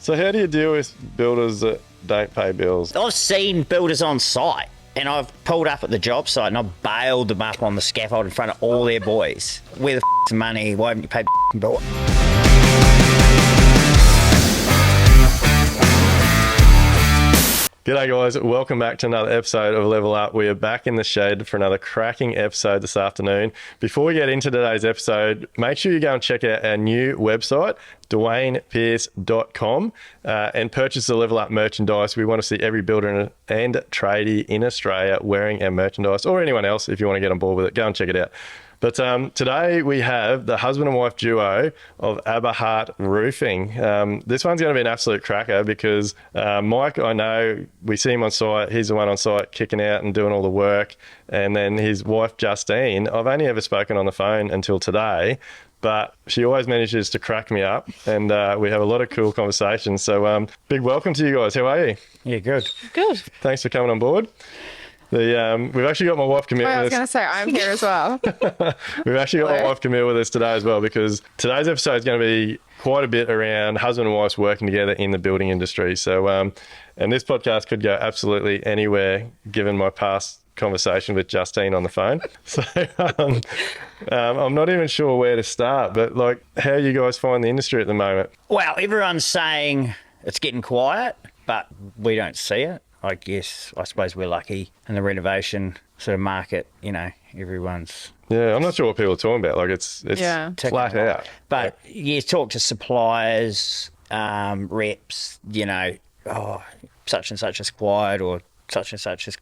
So how do you deal with builders that don't pay bills? I've seen builders on site and I've pulled up at the job site and I've bailed them up on the scaffold in front of all their boys. Where the f***'s the money? Why haven't you paid the bill? G'day guys, welcome back to another episode of Level Up. We are back in the shed for another cracking episode this afternoon. Before we get into today's episode, make sure you go and check out our new website, DuaynePearce.com, and purchase the Level Up merchandise. We want to see every builder and tradie in Australia wearing our merchandise, or anyone else if you want to get on board with it. Go and check it out. But today we have the husband and wife duo of Aberhart Roofing. This one's going to be an absolute cracker because Mike, I know, we see him on site. He's the one on site kicking out and doing all the work. And then his wife, Justine, I've only ever spoken on the phone until today, but she always manages to crack me up, and we have a lot of cool conversations. So big welcome to you guys. How are you? Yeah, good. Good. Thanks for coming on board. We've actually got my wife Camille. I was going to say, I'm here as well. We've actually got my wife Camille with us today as well, because today's episode is going to be quite a bit around husband and wife working together in the building industry. So, and this podcast could go absolutely anywhere, given my past conversation with Justine on the phone. So I'm not even sure where to start, but like, how you guys find the industry at the moment? Well, everyone's saying it's getting quiet, but we don't see it. I suppose we're lucky in the renovation sort of market, you know, everyone's... Yeah, I'm not sure what people are talking about. Like, it's flat out. But you talk to suppliers, reps, you know, such and such is quiet or such and such is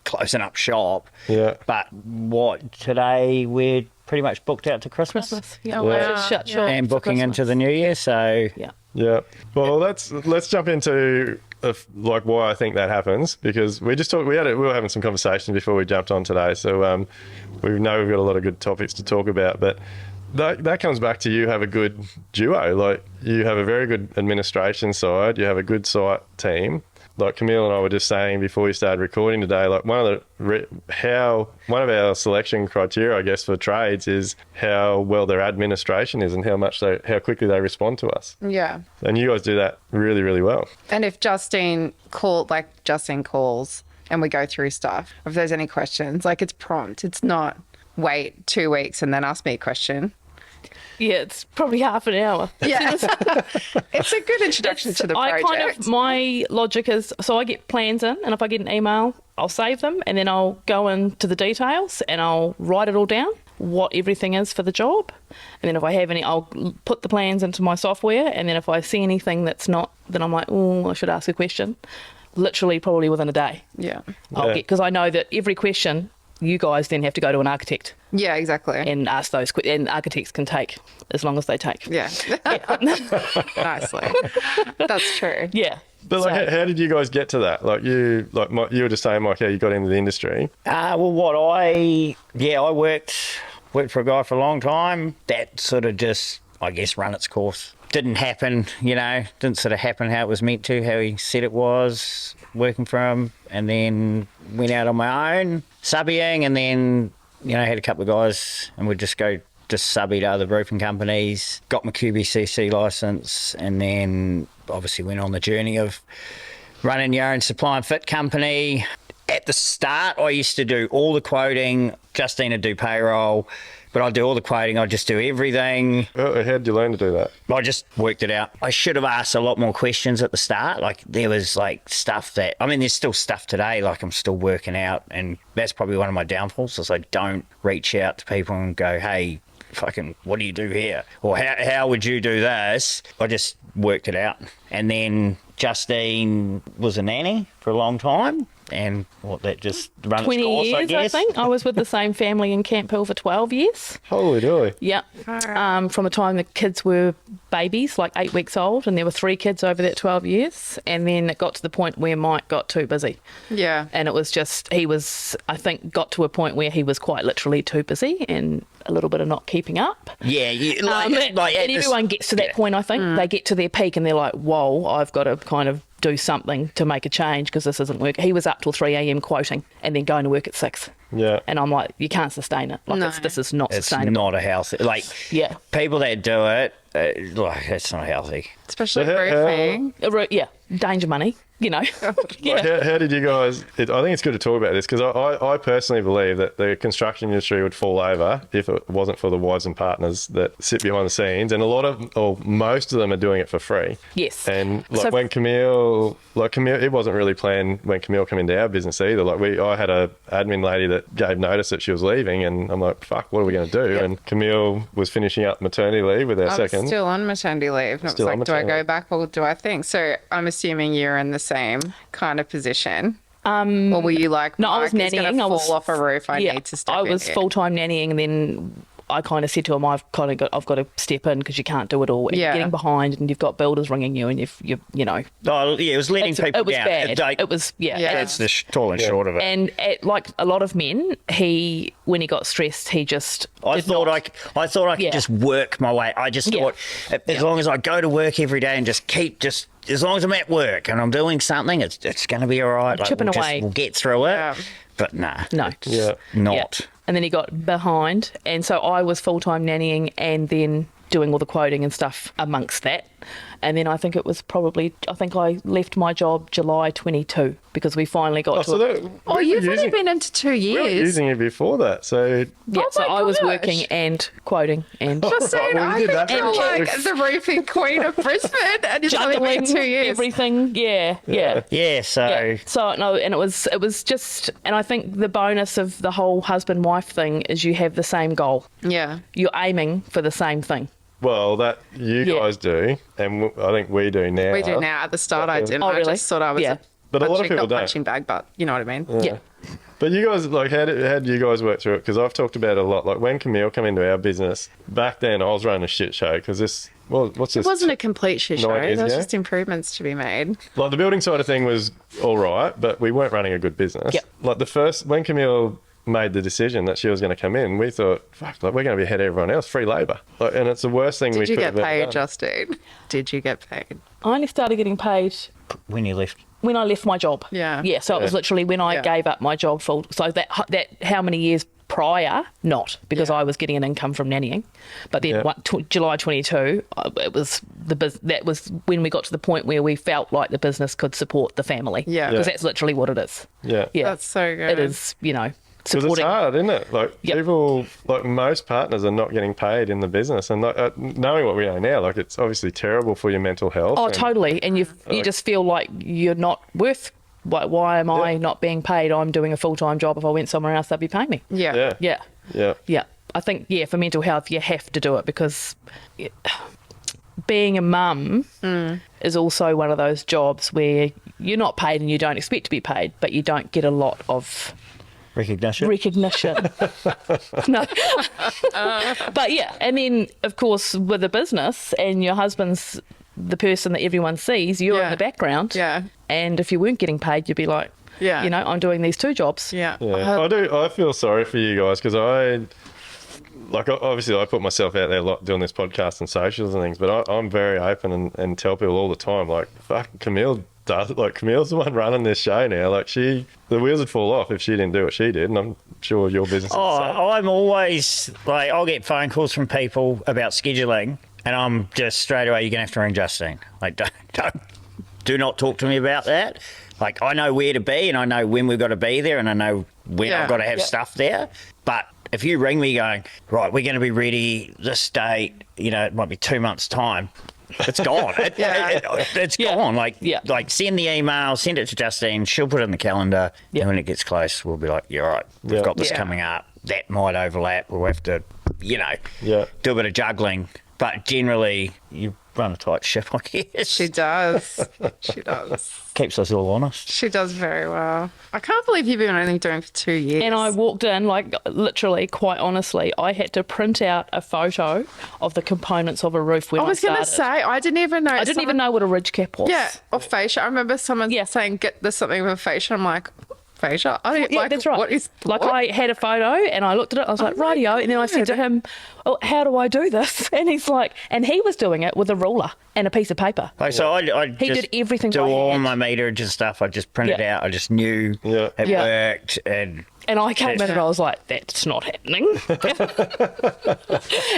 closing up shop. Yeah. But today we're pretty much booked out to Christmas. Yeah, wow. Shut shop And booking into the new year, so... Yeah. Well, let's jump into like why I think that happens, because we were having some conversations before we jumped on today, so we know we've got a lot of good topics to talk about, but that comes back to you have a good duo. Like, you have a very good administration side, you have a good site team. Like Camille and I were just saying before we started recording today, like one of our selection criteria, I guess, for trades is how well their administration is and how quickly they respond to us. Yeah. And you guys do that really, really well. And if Justine calls and we go through stuff, if there's any questions, like, it's prompt. It's not wait 2 weeks and then ask me a question. Yeah, it's probably half an hour. Yeah. It's a good introduction to the project. My logic is, so I get plans in, and if I get an email, I'll save them, and then I'll go into the details and I'll write it all down, what everything is for the job. And then if I have any, I'll put the plans into my software, and then if I see anything that's not, then I'm like, oh, I should ask a question. Literally probably within a day. Yeah. Because I know that every question, you guys then have to go to an architect. Yeah, exactly. And ask those questions. And architects can take as long as they take. Yeah. Nicely. That's true. Yeah. But like, how did you guys get to that? Like, you were just saying, Mike, how you got into the industry. I worked for a guy for a long time. That sort of just, I guess, run its course. Didn't happen, you know, didn't sort of happen how it was meant to, how he said it was, working for him, and then went out on my own, subbing, and then, you know, had a couple of guys, and we'd just subby to other roofing companies, got my QBCC licence, and then obviously went on the journey of running your own supply and fit company. At the start, I used to do all the quoting, Justine would do payroll, but I'd do all the quoting, I'd just do everything. How did you learn to do that? I just worked it out. I should have asked a lot more questions at the start. Like, there was like stuff that, I mean, there's still stuff today, like I'm still working out, and that's probably one of my downfalls, is I don't reach out to people and go, hey, fucking, what do you do here? Or how would you do this? I just worked it out. And then Justine was a nanny for a long time. And that just run its 20 course, years, I guess. I think. I was with the same family in Camp Hill for 12 years. Holy dooly. Yeah. From the time the kids were babies, like 8 weeks old, and there were 3 kids over that 12 years. And then it got to the point where Mike got too busy. Yeah. And it was just, got to a point where he was quite literally too busy and a little bit of not keeping up. Yeah. And everyone gets to that point, I think. They get to their peak and they're like, whoa, I've got to kind of do something to make a change because this isn't working. He was up till 3 a.m. quoting and then going to work at 6. Yeah. And I'm like, you can't sustain it. Like, No. this is not It's sustainable. not a healthy. Like, Yeah. people that do it, like, it's not healthy. Especially So how- roofing. Yeah, danger money, you know. Yeah. Like, how did you guys? I think it's good to talk about this because I personally believe that the construction industry would fall over if it wasn't for the wives and partners that sit behind the scenes, and a lot of, or most of them, are doing it for free. Yes. And like So- when Camille, it wasn't really planned when Camille came into our business either. Like I had a admin lady that gave notice that she was leaving, and I'm like, fuck, what are we going to do? Yep. And Camille was finishing up maternity leave with our I'm second. still on maternity leave. And it's Still on like, do I maternity go back or do I think? So I'm assuming you're in the same kind of position. Or were you like, No, I was Mike is gonna nannying. fall off a roof. I need to step in I was here. full-time nannying, and then I kind of said to him, I've got to step in because you can't do it all. And Yeah. You're getting behind, and you've got builders ringing you, and you know. Oh, yeah, it was letting people It was down. bad. It was, yeah. Yeah. That's the tall and short of it. And like a lot of men, when he got stressed, he just I did thought not- I could Yeah. just work my way. I just Yeah. thought as long as I go to work every day and just as long as I'm at work and I'm doing something, it's going to be all right. Chipping away. We'll get through it. Yeah. But nah, No. Yeah. not. Yeah. And then he got behind. And so I was full-time nannying and then doing all the quoting and stuff amongst that. And then I think I left my job July 22 because we finally got to it. Oh, you've only been into 2 We were years. using it before that, so Yeah, Oh so my I was gosh. working and quoting and Justine, Well, we I did think that you're for like both. the roofing queen of Brisbane and you've only been juggling 2 years. everything. Yeah. Yeah, so Yeah. So no, and it was just, and I think the bonus of the whole husband-wife thing is you have the same goal. Yeah. You're aiming for the same thing. well, that you Yeah. guys do, and I think we do now. We do now. At the start, I didn't. Oh, I really? just thought I was Yeah. But a lot of people not don't. punching bag, but you know what I mean? Yeah. But you guys, like, how did you guys work through it? Because I've talked about it a lot. Like, when Camille came into our business, back then I was running a shit show because what's this? It wasn't a complete shit show. 9 years There was ago? just improvements to be made. Like, the building side of thing was all right, but we weren't running a good business. Yep. Like, when Camille made the decision that she was going to come in, we thought, fuck, like, we're going to be ahead of everyone else, free labour. Like, and it's the worst thing we Did you could get have ever paid, done. Justine? Did you get paid? I only started getting paid when you left. when I left my job. Yeah. Yeah. So it was Yeah. literally when I Yeah. gave up my job full. So that how many years prior? Not because Yeah. I was getting an income from nannying, but then Yeah. July 22, it was that was when we got to the point where we felt like the business could support the family. Yeah. Because Yeah. that's literally what it is. Yeah. Yeah. That's so good. It is. Because it's Supporting. hard, isn't it? Like, Yep. people, like, most partners are not getting paid in the business. And like, knowing what we know now, like, it's obviously terrible for your mental health. Oh, and- totally. And you just feel like you're not worth. Why am I Yeah. not being paid? I'm doing a full-time job. If I went somewhere else, they'd be paying me. Yeah. Yeah. Yeah. Yeah. Yeah. I think, for mental health, you have to do it because being a mum is also one of those jobs where you're not paid and you don't expect to be paid, but you don't get a lot of Recognition. no. But yeah, and then, of course, with a business and your husband's the person that everyone sees, you're in Yeah. the background. Yeah. And if you weren't getting paid, you'd be like, Yeah. I'm doing these 2 jobs. Yeah. Yeah. I feel sorry for you guys because obviously I put myself out there a lot doing this podcast and socials and things, but I'm very open and tell people all the time, like, fuck, Camille does it. Like, Camille's the one running this show now. Like, the wheels would fall off if she didn't do what she did, and I'm sure your business is the same. I'm always like, I'll get phone calls from people about scheduling, and I'm just straight away, you're gonna have to ring Justine. Like, do not talk to me about that. Like, I know where to be, and I know when we've got to be there, and I know when Yeah. I've got to have stuff there. But if you ring me going, right, we're going to be ready this date, it might be 2 months' time. It's gone. It's gone. Like, send the email, send it to Justine. She'll put it in the calendar. Yeah. And when it gets close, we'll be like, you're right. We've Yeah. got this Yeah. coming up. That might overlap. We'll have to, Yeah. do a bit of juggling. But generally, you run a tight ship, I guess. She does. She does. Keeps us all honest. She does very well. I can't believe you've been only doing it for 2 years. And I walked in, like, literally, quite honestly, I had to print out a photo of the components of a roof when I was going to started. say, I didn't even know. I didn't even know what a ridge cap was. Yeah, or fascia. I remember someone Yeah. saying, get this something with fascia. I'm like, aphasia? I don't, Yeah, like, that's right. What is like what? I had a photo and I looked at it. I was like, my rightio. And then I said to God. him, "Oh, how do I do this?" And he's like, and he was doing it with a ruler and a piece of paper. Like, so I He just did everything do by all hand. my meterage and stuff. I just printed Yeah. out. I just knew Yeah. it Yeah. worked. And I came in and I was like, that's not happening.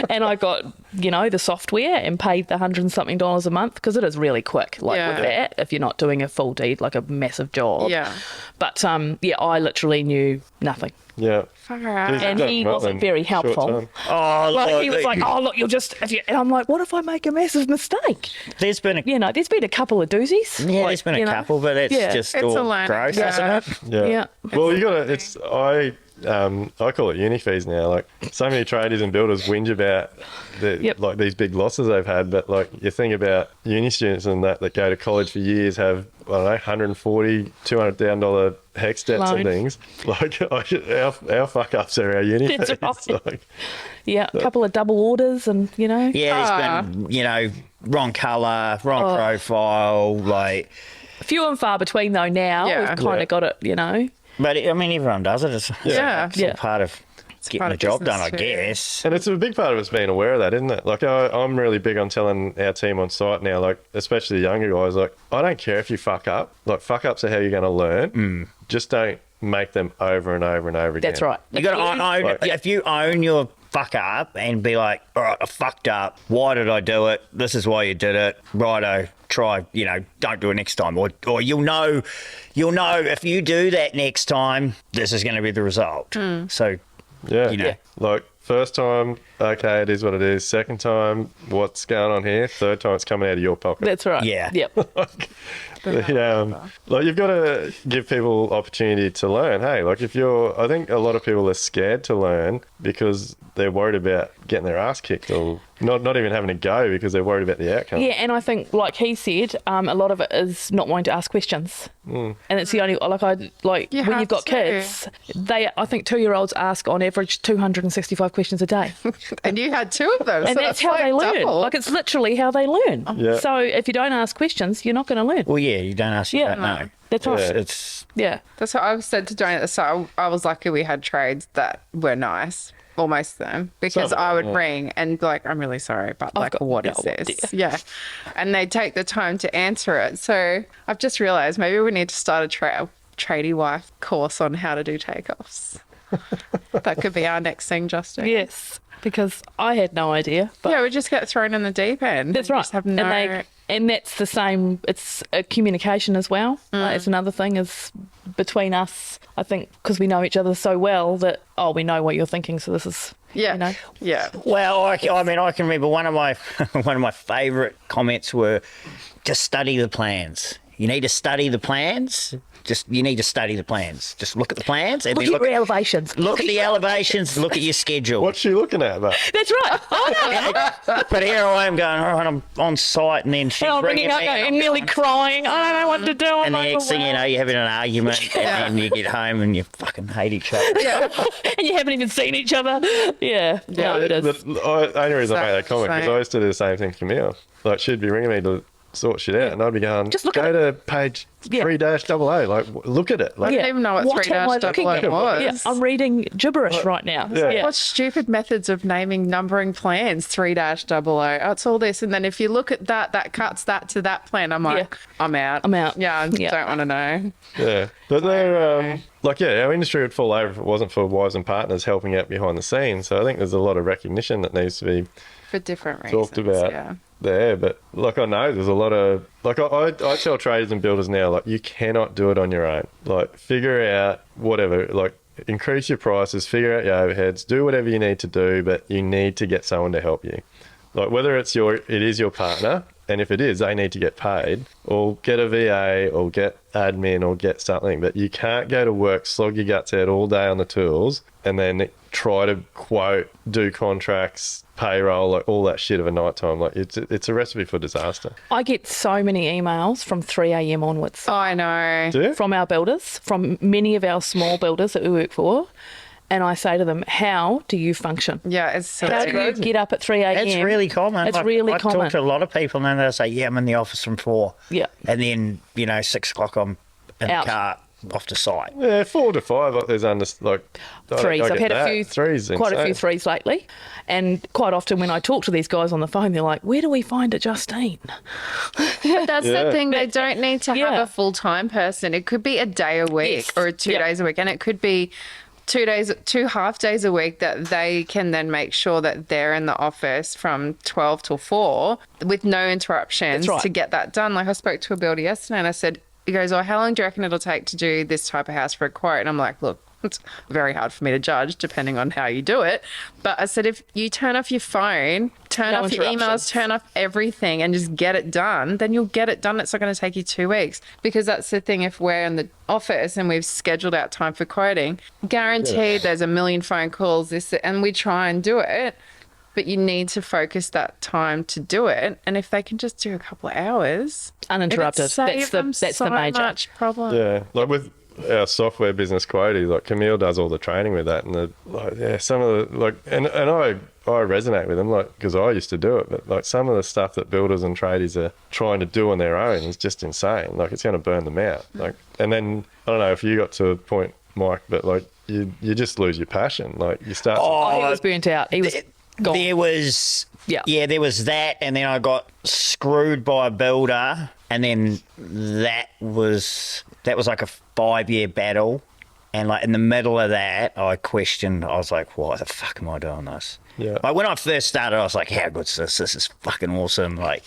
And I got, the software and paid the $100 and something a month because it is really quick. Like Yeah. with that, if you're not doing a full deed, like a massive job. Yeah. But I literally knew nothing. Yeah. Far out. He's And done he well wasn't in very short helpful. time. Oh, Like he was like, "Oh, look, you'll just," and I'm like, "What if I make a massive mistake?" there's been a There's been a couple of doozies. yeah, Like, there's been a couple, but it's Yeah. just It's a all learning gross, curve. isn't it? Yeah. Yeah. Well, you got to. I call it uni fees now. Like so many tradies and builders whinge about like these big losses they've had, but like you think about uni students and that go to college for years have I don't know $140,000, $200,000 hex debts and Loan. things. Like our fuck ups are our uni That's fees. right. Like, Yeah, a couple of double orders, and Yeah, there's been wrong colour, wrong profile, like. few and far between though. Now Yeah. we've kind of got it. But I mean, everyone does it. It's, Yeah. it's all part of getting part the of job done, business I too. guess. and it's a big part of us being aware of that, isn't it? Like I'm really big on telling our team on site now, like especially the younger guys, like I don't care if you fuck up. Like fuck ups are how you're going to learn. Just don't make them over and over and over again. That's right. You got to own. Like- If you own your fuck up and be like, all right, I fucked up. Why did I do it? This is why you did it. Righto. Try. Don't do it next time. Or you'll know if you do that next time, this is going to be the result. So Yeah. You know. Like first time, okay, it is what it is. Second time, what's going on here? Third time, it's coming out of your pocket. That's right. Yeah. Yep. Like you've got to give people opportunity to learn. Hey, like I think a lot of people are scared to learn because they're worried about getting their ass kicked or not even having to go because they're worried about the outcome. Yeah, and I think, like he said, a lot of it is not wanting to ask questions, and it's the only You when have you've got to. kids, I think 2-year-olds ask on average 265 questions a day, And you had two of them. and so that's how they learn. double. Like it's literally how they learn. Yeah. So if you don't ask questions, you're not going to learn. Well, yeah, you don't ask, you Yeah. don't know. That's right. Yeah. It's Yeah. That's what I said to Duayne at the start. I was lucky we had trades that were nice. Well, most of them, because Some, I would yeah. ring and be like, I'm really sorry, but like, got what no is this? idea. Yeah. And they take the time to answer it. So I've just realized maybe we need to start a tradie wife course on how to do takeoffs. That could be our next thing, Justine. Yes, because I had no idea. But Yeah, we just get thrown in the deep end. that's We right. Just have no. And that's the same. It's communication as well. It's another thing is between us. I think because we know each other so well that we know what you're thinking. So this is Yeah. Yeah. well, I can remember one of my favourite comments were, just study the plans. You need to study the plans. You need to study the plans. Just look at the plans and look then at your elevations. look at the elevations. Look at your schedule. What's she looking at, mate? That's right. I know. But here I am going, all right, I'm on site, and then she's And I'm ringing ringing up me, and nearly crying. I don't know what to do. I'm and the next thing you know, overwhelmed. you're having an argument, and then you get home and you fucking hate each other. And you haven't even seen each other. Yeah. No, it is. The only reason I made that comment because I used to do the same thing to Camille. Like she'd be ringing me to sort shit out, and I'd be going, Just look go at to page 3-AA. Like look at it. Like I didn't even know what am I 3-AA looking at? was. Yeah, I'm reading gibberish right now. Yeah. What stupid methods of naming numbering plans? 3-AA. Oh, it's all this. And then if you look at that cuts that to that plan. I'm like, I'm out. I'm out. Yeah, I Yeah. don't want to know. Yeah, but they're our industry would fall over if it wasn't for Wives and Partners helping out behind the scenes. So I think there's a lot of recognition that needs to be For different reasons. talked about Yeah. there. But like I know there's a lot of I tell traders and builders now, like you cannot do it on your own. Like figure out whatever, like increase your prices, figure out your overheads, do whatever you need to do, but you need to get someone to help you. Like whether it is your partner, and if it is, they need to get paid, or get a VA, or get admin, or get something. But you can't go to work, slog your guts out all day on the tools, and then try to quote, do contracts, payroll, like all that shit of a night time. Like it's a recipe for disaster. I get so many emails from 3 a.m. onwards Oh, I know. Do you? from our builders, from many of our small builders that we work for. And I say to them, how do you function? Yeah, it's so How do you get up at 3 a.m.? It's really common. It's really I common. talk to a lot of people, and they'll say, "Yeah, I'm in the office from 4." Yeah. And then 6 o'clock, I'm in Out. the car off the site. Yeah, 4 to 5. Like, there's Threes. I've had a few, threes. quite a few threes lately, and quite often when I talk to these guys on the phone, they're like, "Where do we find a Justine?" But that's the thing. They don't need to have a full-time person. It could be a day a week or 2 days a week, and it could be 2 half days a week that they can then make sure that they're in the office from 12 till 4 with no interruptions to get that done. Like, I spoke to a builder yesterday and I said, he goes, "Oh, how long do you reckon it'll take to do this type of house for a quote?" And I'm like, "Look, it's very hard for me to judge depending on how you do it." But I said, if you turn off your phone, turn off your emails, turn off everything and just get it done, then you'll get it done. It's not going to take you 2 weeks. Because that's the thing, if we're in the office and we've scheduled out time for quoting, guaranteed there's a million phone calls, and we try and do it. But you need to focus that time to do it. And if they can just do a couple of hours, uninterrupted, that's the major much problem. Yeah, like with our software business, QuoteEaze, like Camille does all the training with that, and some of the and I resonate with them, like, because I used to do it, but like some of the stuff that builders and tradies are trying to do on their own is just insane. Like, it's going to burn them out. Like, and then I don't know if you got to a point, Mike, but like you just lose your passion. Like, you start. He was burnt out. He was gone. There was there was that, and then I got screwed by a builder, and then that was like a 5-year battle, and like in the middle of that, I questioned. I was like, "Why the fuck am I doing this?" Yeah. Like, when I first started, I was like, "How good's this? This is fucking awesome!" Like,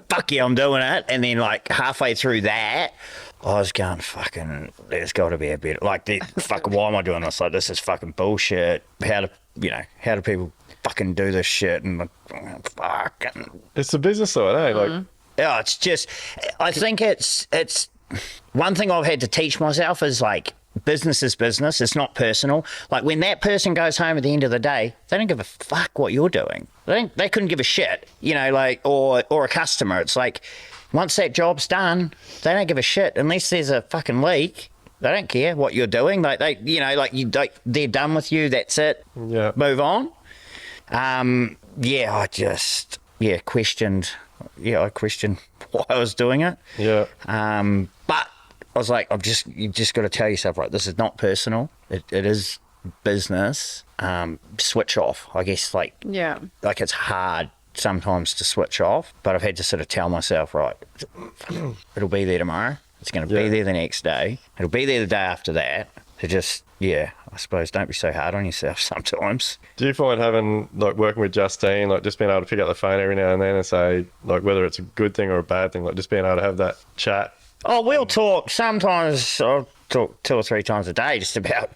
fuck yeah, I'm doing it. And then like halfway through that, I was going, "Fucking, there's got to be a better." Like, fucking, why am I doing this? Like, this is fucking bullshit. How do people fucking do this shit? And like, fucking, It's the business side, eh? Like, yeah, it's just, I think it's one thing I've had to teach myself is, like, business is business. It's not personal. Like, when that person goes home at the end of the day, they don't give a fuck what you're doing. They couldn't give a shit, like, or a customer. It's like, once that job's done, they don't give a shit unless there's a fucking leak. They don't care what you're doing. Like, they're done with you. That's it. Yeah. Move on. I just questioned. Yeah, I questioned why I was doing it. Yeah. But I was like, you just got to tell yourself, right, this is not personal. It is business. Switch off. I guess, like it's hard sometimes to switch off, but I've had to sort of tell myself, right, it'll be there tomorrow. It's going to be there the next day. It'll be there the day after that. So just, I suppose, don't be so hard on yourself sometimes. Do you find having, like, working with Justine, like, just being able to pick up the phone every now and then and say, like, whether it's a good thing or a bad thing, like, just being able to have that chat? Oh, we'll talk. Sometimes I'll talk 2 or 3 times a day just about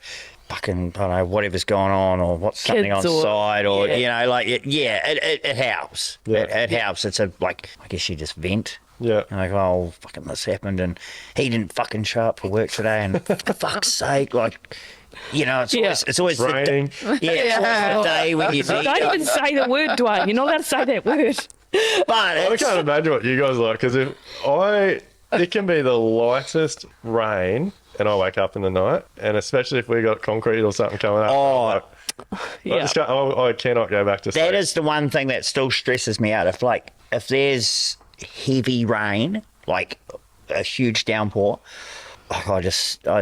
fucking, I don't know, whatever's going on or what's something on site or, it helps. Yeah. It helps. It's I guess you just vent. Yeah. Like, oh, fucking this happened and he didn't fucking show up for work today and for fuck's sake, like, it's always raining. It's always the day when you Don't even say the word, Duayne. You're not allowed to say that word. But I can't imagine what you guys like, because it can be the lightest rain and I wake up in the night, and especially if we got concrete or something coming up. I cannot go back to sleep. That is the one thing that still stresses me out. If there's heavy rain, like a huge downpour, I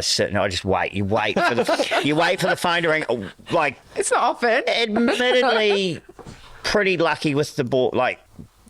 sit and I just wait. You wait for the phone to ring. Like, It's not often. admittedly, pretty lucky with the board. Like,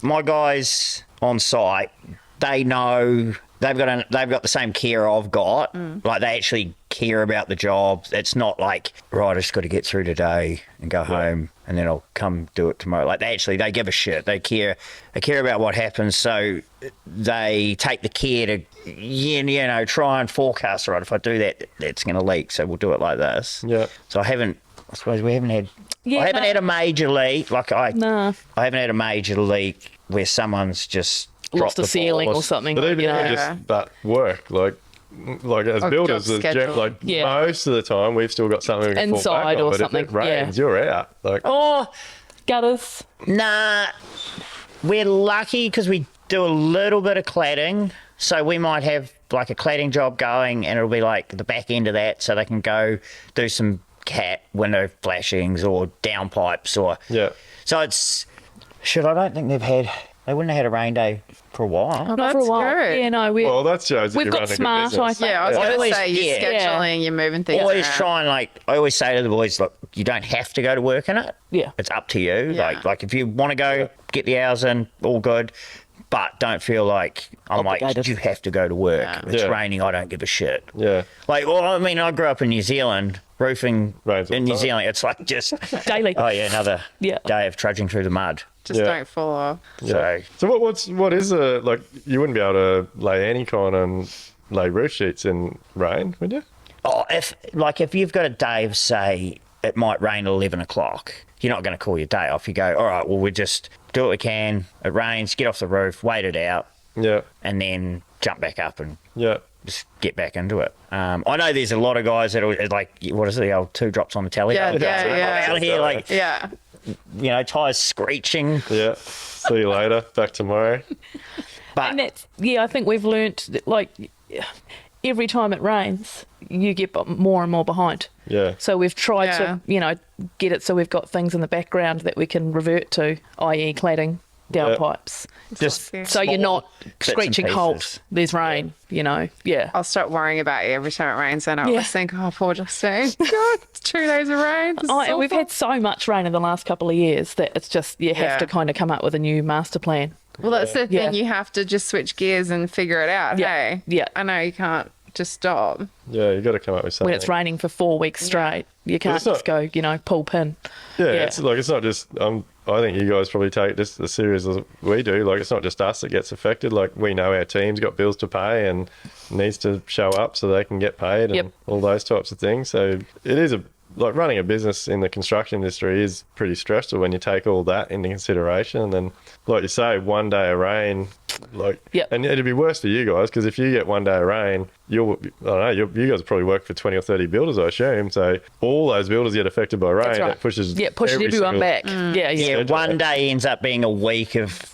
my guys on site, they know they've got the same care I've got. Like, they actually care about the job. It's not like, right, I just got to get through today and go home and then I'll come do it tomorrow. Like, they give a shit. They care about what happens. So they take the care to, try and forecast, right, if I do that, that's going to leak. So we'll do it like this. Yeah. So I suppose we haven't had, I haven't had a major leak. Like, I haven't had a major leak where someone's just Lost the ceiling or something. But even just that work, like as builders, most of the time we've still got something we can fall back Inside on, or but something, if it rains, you're out. Like, Gutters. Nah, we're lucky because we do a little bit of cladding. So we might have like a cladding job going and it'll be like the back end of that, so they can go do some cat window flashings or downpipes or... Yeah. So it's... I don't think they've had They wouldn't have had a rain day for a while. Oh, Not for a that's while. good. Yeah, no, Well, that shows that we've you're got running a good smart, I business. think. Yeah, I was I going to always- say you're yeah. scheduling, you're moving things Always around. try and I always say to the boys, look, you don't have to go to work in it. Yeah. It's up to you. Yeah. Like if you want to go, get the hours in, all good. But don't feel like Obligated. you have to go to work. Yeah. If it's Yeah. raining, I don't give a shit. Yeah. Like, well, I mean, I grew up in New Zealand, roofing Rains all in the New time. Zealand. It's like just, Daily. oh yeah, another Yeah. day of trudging through the mud. Just Yeah. don't fall off. So So what is like? You wouldn't be able to lay any kind of lay roof sheets in rain, would you? oh, if you've got a day of, say, it might rain at 11 o'clock, you're not going to call your day off. You go, all right, well, we just do what we can. It rains, get off the roof, wait it out, Yeah. and then jump back up and Yeah. just get back into it. I know there's a lot of guys that are like, what is it, the old 2 drops on the telly? Yeah, yeah. Out here, like, Yeah. tyres screeching. Yeah. See you later. Back tomorrow. But And that's, I think we've learnt that, like, every time it rains, you get more and more behind. Yeah. So we've tried Yeah. to, get it so we've got things in the background that we can revert to, i.e. cladding, downpipes. just So you're not and screeching halt, pieces. there's rain, yeah. I'll stop worrying about you every time it rains, and I Yeah. always think, oh, poor Justine. God, it's 2 days of rain. This is Oh, and we've awful. had so much rain in the last couple of years that it's just, you have Yeah. to kind of come up with a new master plan. Well, that's the thing. Yeah. You have to just switch gears and figure it out. Yeah. Hey, Yeah. I know you can't just stop. Yeah. You got to come up with something. When it's raining for 4 weeks straight, you can't it's not- just go, pull pin. Yeah, Yeah. it's like it's not just. I think you guys probably take this as serious as we do. Like it's not just us that gets affected. Like we know our team's got bills to pay and needs to show up so they can get paid and Yep. all those types of things. So it is like running a business in the construction industry is pretty stressful when you take all that into consideration. And then, like you say, one day of rain, Yep. and it'd be worse for you guys because if you get one day of rain, I don't know, you guys probably work for 20 or 30 builders, I assume. So all those builders get affected by rain. That's right. That pushes Pushes every everyone single- back. Yeah. yeah, one day ends up being a week of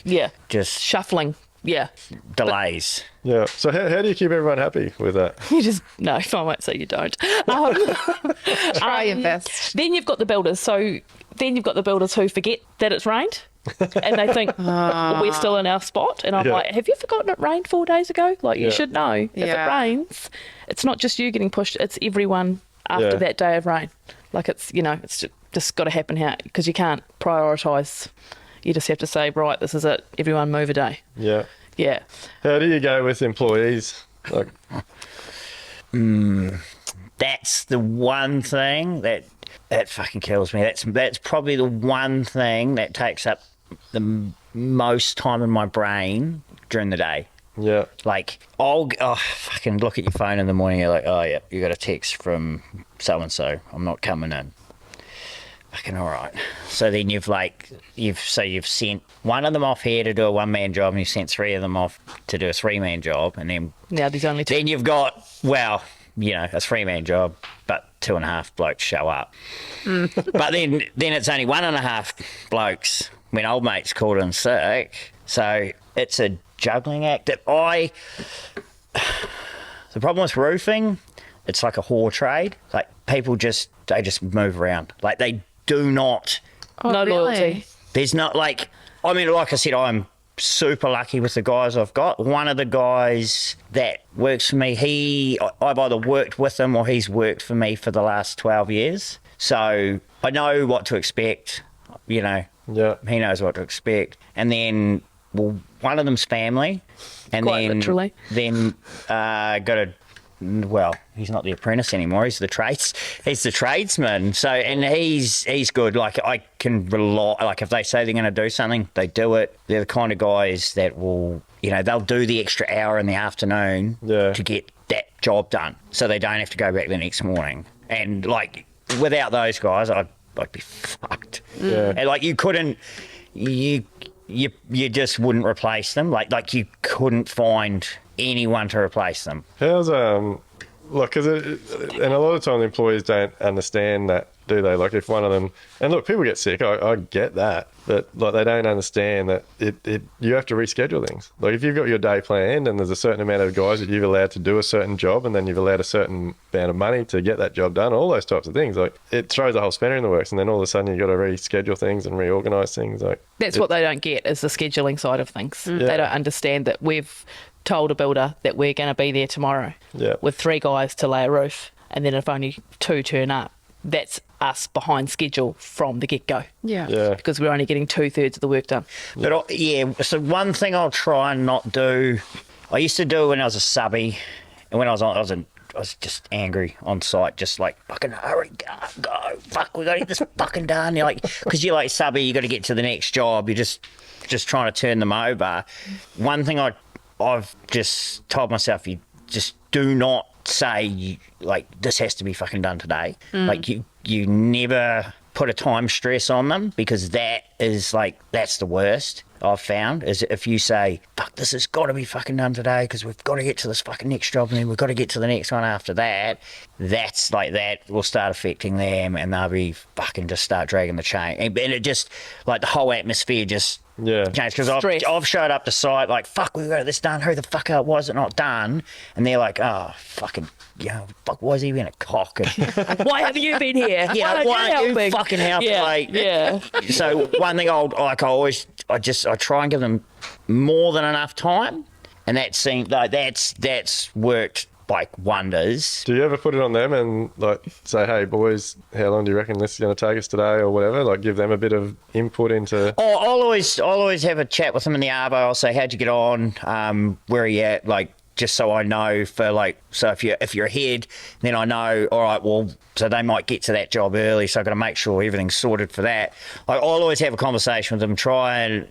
Yeah. just Shuffling. Yeah. delays. Yeah. So how do you keep everyone happy with that? You just, no, I won't say you don't. Try your best. Then you've got the builders. So then you've got the builders who forget that it's rained and they think we're still in our spot. And I'm Yeah. like, have you forgotten it rained 4 days ago? Like, you Yeah. should know. If Yeah. it rains, it's not just you getting pushed, it's everyone after Yeah. that day of rain. Like, it's, it's just got to happen how, because you can't prioritise. You just have to say, right, this is it. Everyone move a day. Yeah. Yeah. How do you go with employees? Like, That's the one thing that fucking kills me. That's probably the one thing that takes up the most time in my brain during the day. yeah. Like, I'll fucking look at your phone in the morning. You're like, oh yeah, you got a text from so and so. I'm not coming in. Fucking all right. So then you've sent one of them off here to do a 1-man job, and you sent 3 of them off to do a 3-man job, and then Now there's only 2. then you've got a 3-man job, but 2.5 blokes show up. But then it's only 1.5 blokes when old mate's called in sick. So it's a juggling act that the problem with roofing, it's like a whore trade. Like people they just move around. Like they do not, Oh, No really? loyalty. there's not like I said, I'm super lucky with the guys I've got. One of the guys that works for me, I've either worked with him or he's worked for me for the last 12 years. So I know what to expect, Yeah. he knows what to expect. And then, one of them's family. And Quite then, literally. Then he's not the apprentice anymore. He's the tradesman. So, and he's good. Like I can rely. Like if they say they're going to do something, they do it. They're the kind of guys that will, they'll do the extra hour in the afternoon to get that job done, so they don't have to go back the next morning. And like without those guys, I'd be fucked. Yeah. And like you couldn't, you just wouldn't replace them. Like you couldn't find anyone to replace them. How's like, because and a lot of time the employees don't understand that, do they? Like, if one of them, and look, people get sick, I get that, but like they don't understand that you have to reschedule things. Like, if you've got your day planned and there's a certain amount of guys that you've allowed to do a certain job, and then you've allowed a certain amount of money to get that job done, all those types of things, like, it throws the whole spanner in the works, and then all of a sudden you've got to reschedule things and reorganise things. Like, That's what they don't get, is the scheduling side of things. They don't understand that we've told a builder that we're going to be there tomorrow with 3 guys to lay a roof, and then if only 2 turn up, that's us behind schedule from the get-go. Yeah. Because we're only getting 2/3 of the work done. But so one thing I'll try and not do, I used to do when I was a subby, and when I was just angry on site, just like, fucking hurry, go, fuck, we got to get this fucking done. You're like, because you're like subby, you got to get to the next job. You're just trying to turn them over. One thing I've just told myself, you just do not say, like, this has to be fucking done today. Like, you never put a time stress on them, because that's the worst I've found, is if you say, fuck, this has got to be fucking done today because we've got to get to this fucking next job, and then we've got to get to the next one after that. That's like, that will start affecting them, and they'll be fucking just start dragging the chain. And it just, like, the whole atmosphere just changed, because I've showed up to site like, fuck, we've got this done, hurry the fuck up, why is it not done? And they're like, oh, fucking, fuck, why is he being a cock? And, Why haven't you been here? why aren't you fucking helping? So one thing I try and give them more than enough time, and that seems like that's worked like wonders. do you ever put it on them and like say, hey boys, how long do you reckon this is going to take us today, or whatever? Like, give them a bit of input into. I'll always have a chat with them in the arvo. I'll say, how'd you get on? Where are you at? Like, just so I know, for like, so if you're ahead, then I know, all right, well, so they might get to that job early, so I've got to make sure everything's sorted for that. I'll always have a conversation with them, try and,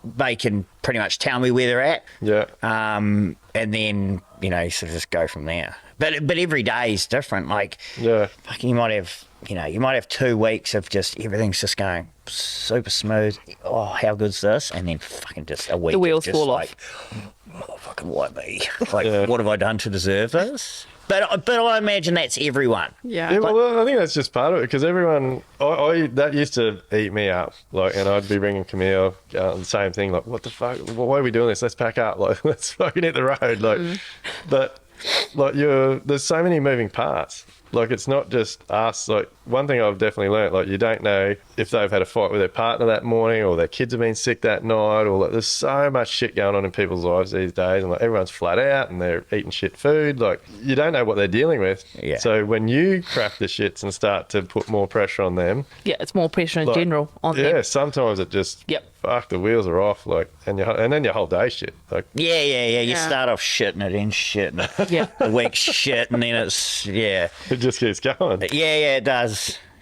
they can pretty much tell me where they're at. Yeah. And then, sort of just go from there. But every day is different. Like, fucking, you might have 2 weeks of just everything's just going super smooth. Oh, how good's this? And then fucking just a week. The wheels just fall like, motherfucking why me? Like, what have I done to deserve this? But I imagine that's everyone. Yeah. Well, I think that's just part of it, because everyone, that used to eat me up. Like, and I'd be ringing Camille, the same thing. Like, what the fuck? Why are we doing this? Let's pack up. Like, let's fucking hit the road. Like, but like, there's so many moving parts. Like, it's not just us. Like, one thing I've definitely learnt, like, you don't know if they've had a fight with their partner that morning, or their kids have been sick that night, or like, there's so much shit going on in people's lives these days, and like, everyone's flat out and they're eating shit food. Like, you don't know what they're dealing with. Yeah. So when you crack the shits and start to put more pressure on them, It's more pressure in general on them. yeah, sometimes it just fuck, the wheels are off. Like, and then your whole day shit. Like, You start off shitting it, end shitting it. The week's shit, and then it's it just keeps going. Yeah, it does.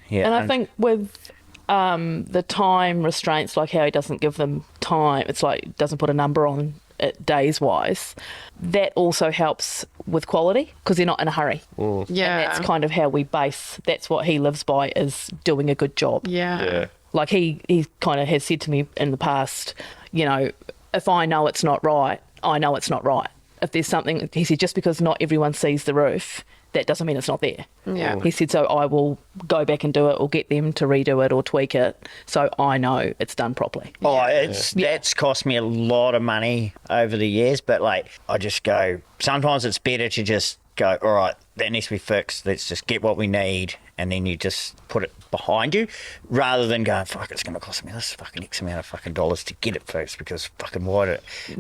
Yeah, And I think with the time restraints, like how he doesn't give them time, it's like doesn't put a number on it days wise, that also helps with quality, because they're not in a hurry. Yeah. And that's kind of how we base, that's what he lives by, is doing a good job. Yeah. Like he kind of has said to me in the past, if I know it's not right, I know it's not right. If there's something, he said, just because not everyone sees the roof, that doesn't mean it's not there. Yeah. He said, so I will go back and do it, or get them to redo it or tweak it, so I know it's done properly. That's cost me a lot of money over the years, but like, I just go, sometimes it's better to just go, all right, that needs to be fixed, let's just get what we need, and then you just put it behind you, rather than going, fuck, it's going to cost me this fucking X amount of fucking dollars to get it fixed, because fucking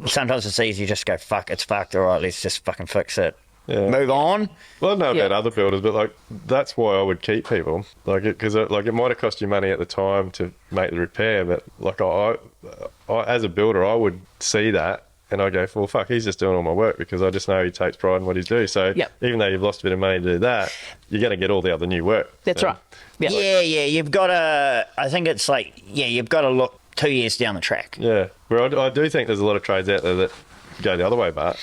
sometimes it's easy to just go, fuck, it's fucked, all right, let's just fucking fix it. Yeah. Move on. Well, I don't know about other builders, but like, that's why I would keep people. Like, because it might have cost you money at the time to make the repair, but like, I as a builder, I would see that and I go, well, fuck, he's just doing all my work, because I just know he takes pride in what he's doing. So even though you've lost a bit of money to do that, you're going to get all the other new work. That's right. Yeah, you've got to, I think it's like, you've got to look 2 years down the track. Yeah. Where I do think there's a lot of trades out there that go the other way, but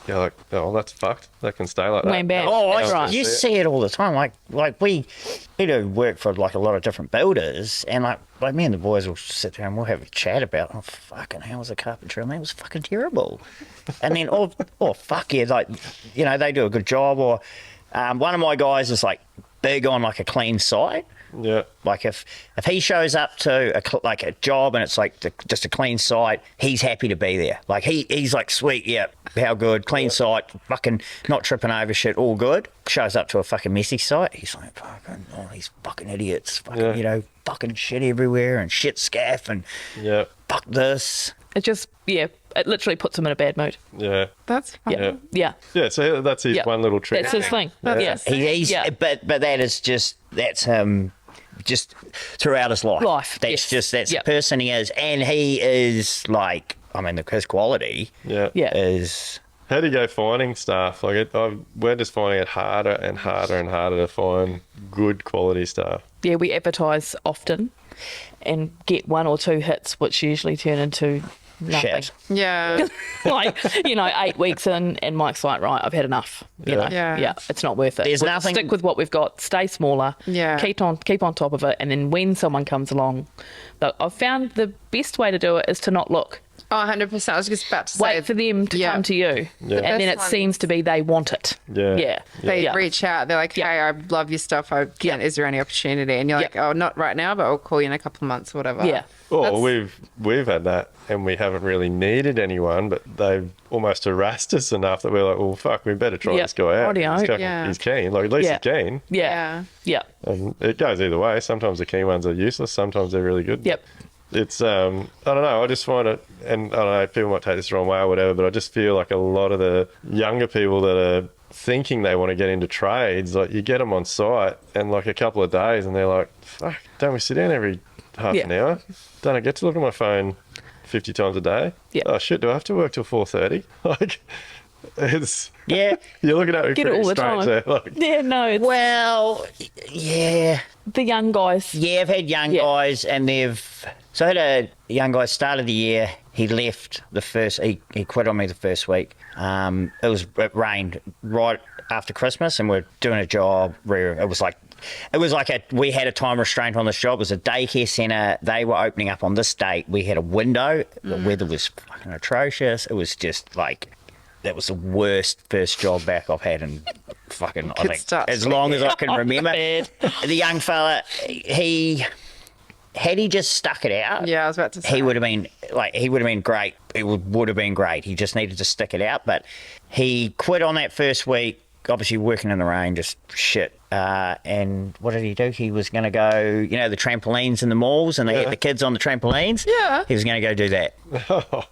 you're like, oh, that's fucked. That can stay like that. Wham bam. Oh, That's right. you see it all the time. Like we do work for like a lot of different builders, and like me and the boys will sit there and we'll have a chat about, oh fucking hell was the carpentry on that, was fucking terrible. And then oh fuck yeah, like, you know, they do a good job. Or one of my guys is like big on like a clean site. Yeah. Like if he shows up to a job and it's like just a clean site, he's happy to be there. Like he's like, sweet, yeah, how good, clean site, fucking not tripping over shit, all good. Shows up to a fucking messy site, he's like, fucking, oh, these fucking idiots, fucking, you know, fucking shit everywhere and shit scaff and fuck this. It just, it literally puts him in a bad mood. Yeah. That's fun. Yeah. Yeah. Yeah, so that's his one little trick. That's his thing. That's Yeah. But that is that's him just throughout his life. That's the person he is. And he is like, I mean, his quality is... How do you go finding staff? Like, we're just finding it harder and harder and harder to find good quality staff. Yeah, we advertise often and get 1 or 2 hits, which usually turn into nothing. Shit. Yeah. Like, you know, 8 weeks in and Mike's like, right, I've had enough. You know? Yeah. It's not worth it. There's We'll nothing- stick with what we've got, stay smaller, Yeah. keep on top of it, and then when someone comes along, but I've found the best way to do it is to not look. Oh, 100%. I was just about to say. Wait for them to come to you. Yeah. And then it Best seems to be they want it. Yeah. Yeah. They Yeah. reach out. They're like, hey, I love your stuff. Is there any opportunity? And you're like, oh, not right now, but I'll call you in a couple of months or whatever. Yeah. Or we've had that and we haven't really needed anyone, but they've almost harassed us enough that we're like, well, fuck, we better try this guy out. Rightio. This guy, Yeah. he's keen. Like, at least he's keen. Yeah. Yeah. And it goes either way. Sometimes the keen ones are useless. Sometimes they're really good. Yep. It's, I don't know, I just find it, and I don't know, people might take this the wrong way or whatever, but I just feel like a lot of the younger people that are thinking they want to get into trades, like you get them on site and like a couple of days and they're like, fuck, don't we sit down every half an hour? Don't I get to look at my phone 50 times a day? Yeah. Oh shit, do I have to work till 4:30? Like, it's... Yeah. You're looking at me Get it pretty all the strange time. there. Like, Yeah, no, it's Well, yeah. the young guys. Yeah, I've had young guys and So I had a young guy start of the year. He left he quit on me the first week. It rained right after Christmas and we're doing a job where it was like we had a time restraint on this job. It was a daycare centre. They were opening up on this date. We had a window. The weather was fucking atrocious. It was just like, that was the worst first job back I've had in fucking, I think, as long as I can remember. Bad. The young fella, had he just stuck it out, Yeah, I was about to say. he would have been great. It would have been great. He just needed to stick it out. But he quit on that first week, obviously working in the rain, just shit. And what did he do? He was going to go, you know, the trampolines in the malls and they had the kids on the trampolines. Yeah. He was going to go do that.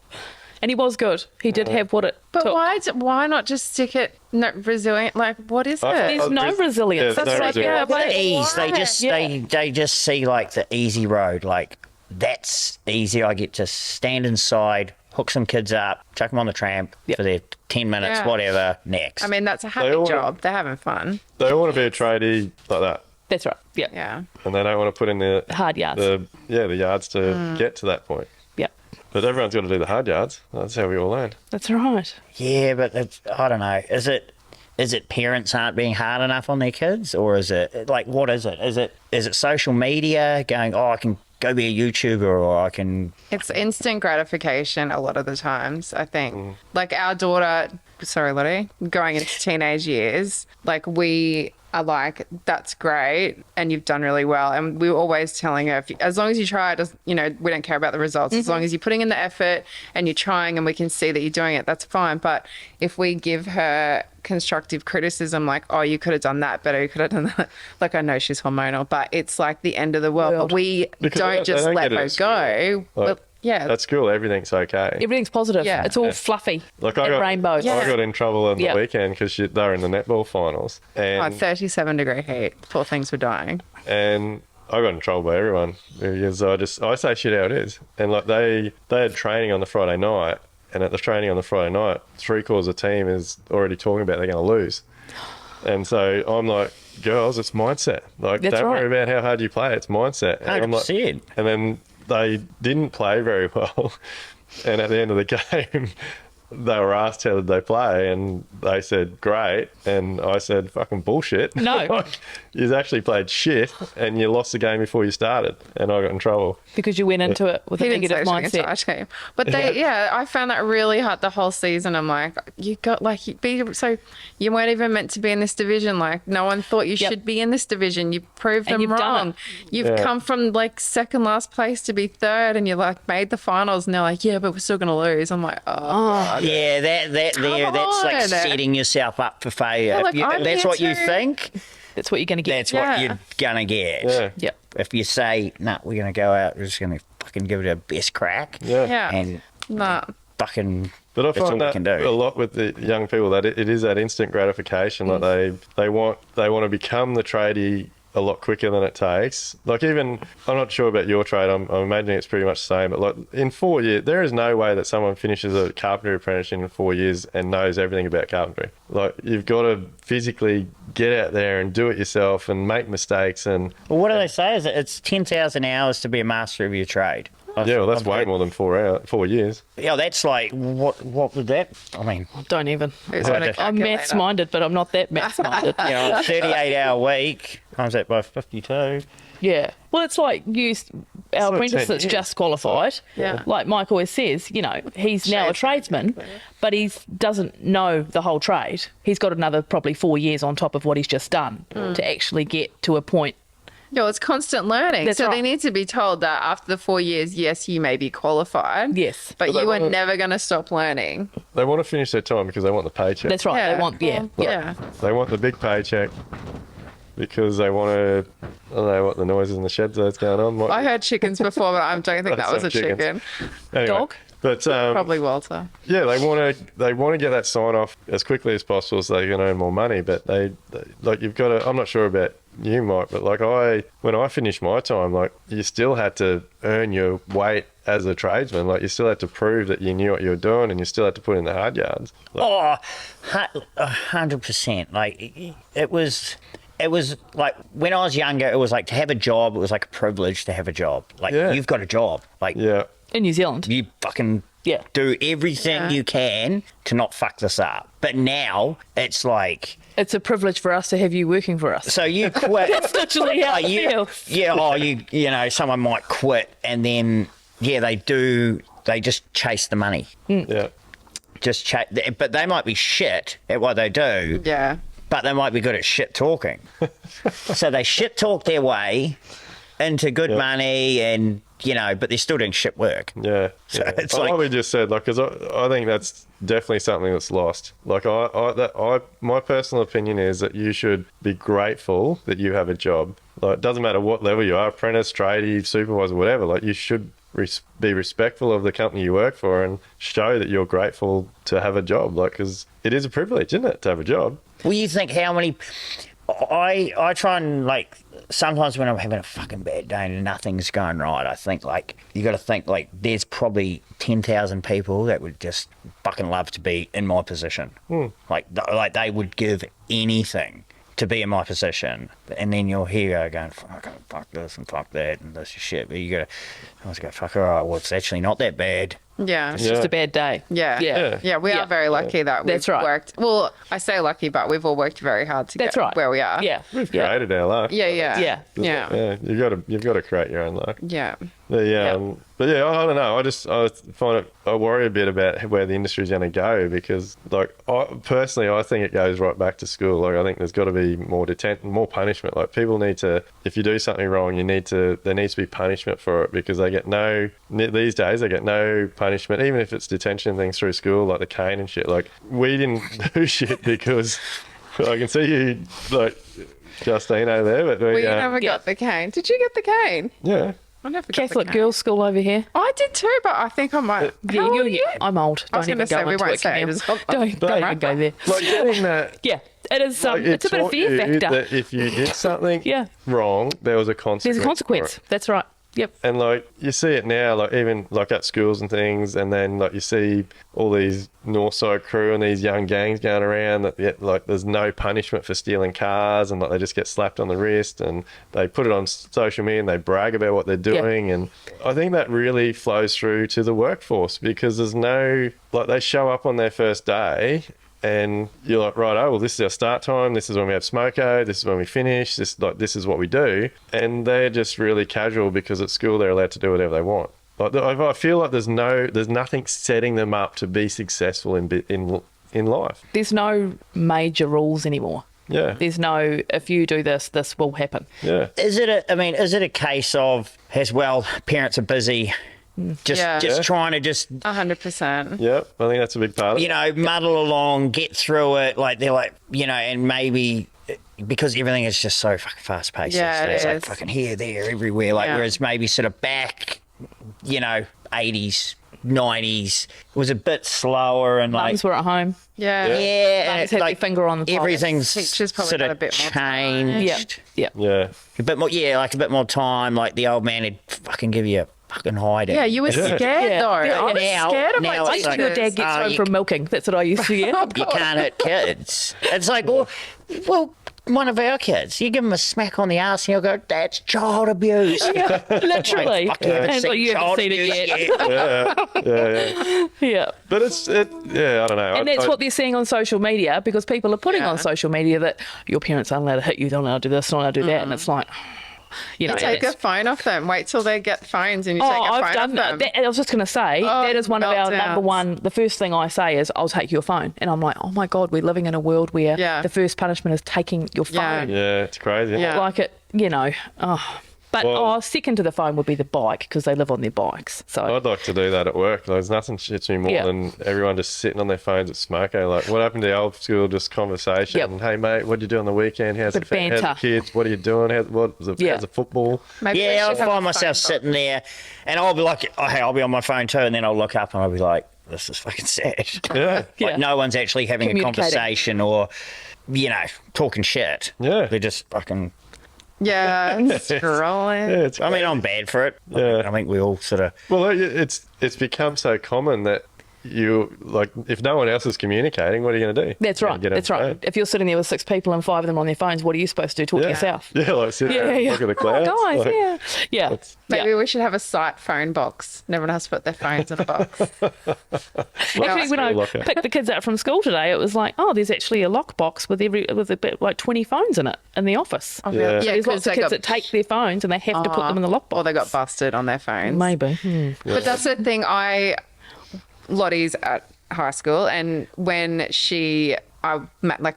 And he was good. He did have what it But took. why not just stick it resilient? Like, what is it? There's no resilience. there's That's no like, resilience. but Ease. They why? just Yeah. they just see like the easy road. Like, that's easy. I get to stand inside, hook some kids up, chuck them on the tramp for their 10 minutes, Yeah. whatever. Next. I mean, that's a happy all- job. They're having fun. they all want to be a tradie like that. That's right. Yeah. Yeah. And they don't want to put in the Hard yards. the yards to get to that point. Yeah. But everyone's got to do the hard yards. That's how we all learn. That's right. Yeah, but I don't know. Is it parents aren't being hard enough on their kids, or is it like, what is it? Is it social media going, oh, I can go be a YouTuber, or I can... It's instant gratification a lot of the times, I think. Like our daughter, sorry, Lottie, going into teenage years, like we are like, that's great and you've done really well. And we were always telling her, as long as you try it, we don't care about the results. As long as you're putting in the effort and you're trying and we can see that you're doing it, that's fine. But if we give her constructive criticism like, oh, you could have done that better, you could have done that, like, I know she's hormonal, but it's like the end of the world. But we Because don't they just don't let get it her at school. go. Like, Yeah. At school, everything's okay. Everything's positive. Yeah. It's all fluffy Like and rainbows. Yeah. I got in trouble on the Yep. weekend because they were in the netball finals, and 37-degree heat. Poor things were dying. and I got in trouble by everyone because I say shit how it is. And like they had training on the Friday night, and at the training on the Friday night, 3/4 of the team is already talking about they're going to lose. And so I'm like, girls, it's mindset. Like, That's don't worry right. about how hard you play. It's mindset. And I'm like, 100%. and then they didn't play very well. And at the end of the game, they were asked how did they play, and they said great, and I said fucking bullshit. No. Like, you actually played shit, and you lost the game before you started, and I got in trouble. Because you went into it with a He didn't negative say she mindset. against our team. But I found that really hard the whole season. I'm like, you got like you weren't even meant to be in this division. Like no one thought you should be in this division. You proved And them you've done wrong. it. You've come from like second last place to be third, and you like made the finals, and they're like, yeah, but we're still gonna lose. I'm like, oh. Yeah, that's like on. setting yourself up for failure. Yeah, If like, you- I'm that's here what you too. think. That's what you're going to get. That's what you're gonna get. Yeah. Yep. If you say, "No, we're gonna go out. We're just gonna fucking give it our best crack," Yeah. and Nah. fucking. But I That's all find we that can do. a lot with the young people, that it is that instant gratification. Like they want to become the tradie a lot quicker than it takes. Like even, I'm not sure about your trade, I'm imagining it's pretty much the same, but like in 4 years, there is no way that someone finishes a carpentry apprenticeship in 4 years and knows everything about carpentry. Like you've got to physically get out there and do it yourself and make mistakes and... Well, what do they say? Is it's 10,000 hours to be a master of your trade? Yeah, well, that's way more than 4 years. Yeah, that's like what would that? I mean, Don't even. Who's got a I'm calculator? maths minded, but I'm not that maths minded. you know, a 38-hour week times that by 52. Yeah. Well, it's like our apprentice 10 that's years. just qualified. Yeah. Like Mike always says, he's now a tradesman, but he doesn't know the whole trade. He's got another probably 4 years on top of what he's just done to actually get to a point. Yeah, it's constant learning. That's so right. they need to be told that after the 4 years, yes, you may be qualified. Yes. But they you are wanna- never going to stop learning. They want to finish their time because they want the paycheck. That's right. Yeah. They want, Yeah. They want the big paycheck because they want to... I don't know what the noises in the sheds that's going on. I heard chickens before, but I don't think that was a That's not chickens. chicken. Anyway, Dog? But Probably Walter. yeah, they want to get that sign off as quickly as possible so they can earn more money. But they like you've got to. I'm not sure about you, Mike, but like when I finished my time, like you still had to earn your weight as a tradesman. Like you still had to prove that you knew what you were doing, and you still had to put in the hard yards. Like, 100%. Like it was like when I was younger, it was like to have a job. It was like a privilege to have a job. Like you've got a job. Like yeah, In New Zealand. you fucking Yeah. do everything you can to not fuck this up. But now it's like, It's a privilege for us to have you working for us. so you quit. That's literally how it feels. Yeah, you know, someone might quit and then they just chase the money. yeah. But they might be shit at what they do. Yeah. But they might be good at shit talking. So they shit talk their way into good money and, but they're still doing shit work. Yeah, So yeah. it's Like like- what we just said, like, because I think that's definitely something that's lost. Like, my personal opinion is that you should be grateful that you have a job. Like, it doesn't matter what level you are, apprentice, tradie, supervisor, whatever. Like, you should be respectful of the company you work for and show that you're grateful to have a job. Like, because it is a privilege, isn't it, to have a job? Well, you think how many... I try and, like, sometimes when I'm having a fucking bad day and nothing's going right, I think, like, you got to think, like, there's probably 10,000 people that would just fucking love to be in my position. Like they would give anything to be in my position. And then you'll hear going, fuck this and fuck that and this shit. But you got to always go, fuck, all right, well, it's actually not that bad. Yeah. It's just a bad day. Yeah. Yeah. Yeah, we are very lucky that we've That's right. worked. Well, I say lucky, but we've all worked very hard to That's get right. where we are. Yeah. We've Yeah. created our luck. Yeah, yeah. Yeah. Yeah. Yeah, you've got to create your own luck. Yeah. But yeah, I don't know. I find it. I worry a bit about where the industry's going to go because, like, I think it goes right back to school. Like, I think there's got to be more more punishment. Like, people need to, if you do something wrong, there needs to be punishment for it because these days they get no punishment, even if it's detention things through school, like the cane and shit. Like, we didn't do shit because I can see you, like, Justine over there, but We never got the cane. Did you get the cane? yeah. I never got Catholic the cane. girls' school over here. I did too, but I think I might. How old are you? I'm old. I was Don't even gonna say, go we into won't it, say Camille. ages. Don't even go there. Like, getting that. Yeah, it is. Like, It's a bit of taught fear you factor. that if you did something Yeah. wrong, there was a consequence. There's a consequence. for it. That's right. Yep. And like you see it now, like even like at schools and things, and then like you see all these Northside crew and these young gangs going around that like there's no punishment for stealing cars, and like they just get slapped on the wrist and they put it on social media and they brag about what they're doing. And I think that really flows through to the workforce, because there's no, like, they show up on their first day and you're like, right, oh, well, this is our start time. This is when we have smoko. This is when we finish. This is what we do. And they're just really casual because at school they're allowed to do whatever they want. Like, I feel like there's nothing setting them up to be successful in life. There's no major rules anymore. Yeah. There's no, if you do this, this will happen. Yeah. Is it a case of, as well, parents are busy, just trying to just 100%. Yeah, I think that's a big part of it. muddle along, get through it. Like they're like, and maybe because everything is just so fucking fast paced. Yeah, it's it like is. fucking here, there, everywhere. Like whereas maybe sort of back, 80s, 90s was a bit slower and like. Mums were at home. Yeah. Yeah, and Mums had their finger on the pulse. everything's Teachers probably sort got of a bit more time. changed. Yeah. Yeah. A bit more, like a bit more time. Like the old man would fucking give you a fucking hiding. Yeah, you were scared though. Yeah. I was Now- scared of now my it's teachers. like- Your dad gets home you- from milking. That's what I used to get. You can't hit kids. It's like, well, one of our kids, you give them a smack on the ass and you'll go, that's child abuse. Literally. Fuck, you haven't And seen like, you haven't child seen it abuse yet. Yeah. Yeah. But I don't know. And that's what they're seeing on social media, because people are putting on social media that your parents aren't allowed to hit you, they're not allowed to do this, not allowed to do that. And it's like, You take a phone off them. Wait till they get phones and you take a phone I've done off them. that. I was just going to say, that is one of our meltdowns. number one. The first thing I say is, I'll take your phone. And I'm like, oh my God, we're living in a world where the first punishment is taking your phone. Yeah, it's crazy. Yeah. Like it, But second to the phone would be the bike, because they live on their bikes. So I'd like to do that at work. There's nothing shits me more than everyone just sitting on their phones at smoko. Like, what happened to the old school just conversation? Yep. Hey, mate, what'd you do on the weekend? How's Bit of how's the banter. kids? What are you doing? How's the football? Maybe they Yeah, I'll should have a find myself phone sitting there and I'll be like, oh, hey, I'll be on my phone too. And then I'll look up and I'll be like, this is fucking sad. Yeah. Like no one's actually having a Communicating. conversation or, talking shit. Yeah. They're just fucking... Yeah, scrolling. Yeah, it's I mean, I'm bad for it. Yeah. I think we all sort of... Well, it's become so common that you, like, if no one else is communicating, what are you going to do? that's You're right. gonna get That's on the right. phone. If you're sitting there with 6 people and 5 of them on their phones, what are you supposed to do? Talk to yourself. Yeah, like sit there and look at the clouds. Oh, guys, like, yeah. Maybe we should have a site phone box. Everyone has to put their phones in a box. Actually, when I locker. picked the kids up from school today, it was like, there's actually a lockbox with a bit like 20 phones in it in the office. Yeah. Yeah, There's 'cause lots of they kids got- that take their phones and they have to put them in the lockbox. or they got busted on their phones. Maybe. But that's the thing. Lottie's at high school, and when I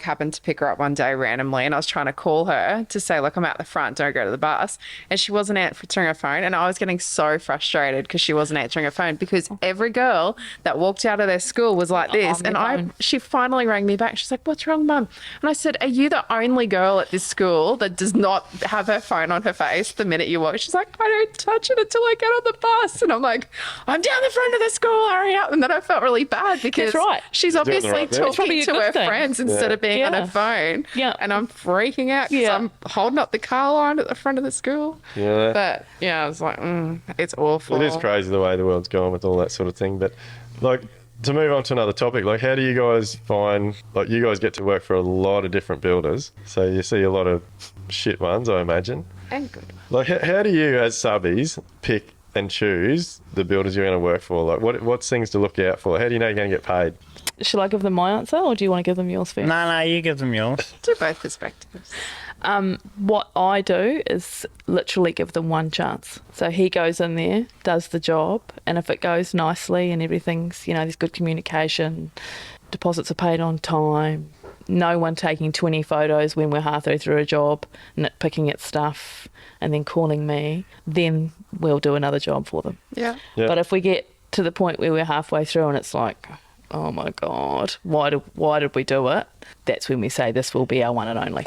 happened to pick her up one day randomly, and I was trying to call her to say, I'm out the front, don't go to the bus, and she wasn't answering her phone, and I was getting so frustrated because she wasn't answering her phone, because every girl that walked out of their school was like this, on their and phone. she finally rang me back. She's like, what's wrong, Mum? And I said, are you the only girl at this school that does not have her phone on her face the minute you walk? She's like, I don't touch it until I get on the bus. And I'm like, I'm down the front of the school, hurry up. And then I felt really bad because That's right. she's doing the obviously right thing. It's probably talking a to good her thing. friends instead of being on Yeah. her phone. Yeah. And I'm freaking out because Yeah. I'm holding up the car line at the front of the school. Yeah. But yeah, I was like, it's awful. It is crazy the way the world's gone with all that sort of thing. But, like, to move on to another topic, like, how do you guys find, like, you guys get to work for a lot of different builders, so you see a lot of shit ones, I imagine. And good. Like, how do you, as subbies, pick and choose the builders you're going to work for? Like, what's things to look out for? How do you know you're going to get paid? Shall I give them my answer, or do you want to give them yours first? No, you give them yours. Do both perspectives. What I do is literally give them one chance. So he goes in there, does the job, and if it goes nicely and everything's, there's good communication, deposits are paid on time, no one taking 20 photos when we're halfway through a job, nitpicking at stuff, and then calling me, then we'll do another job for them. Yeah. Yeah. But if we get to the point where we're halfway through and it's like, oh my God, why did we do it? That's when we say this will be our one and only.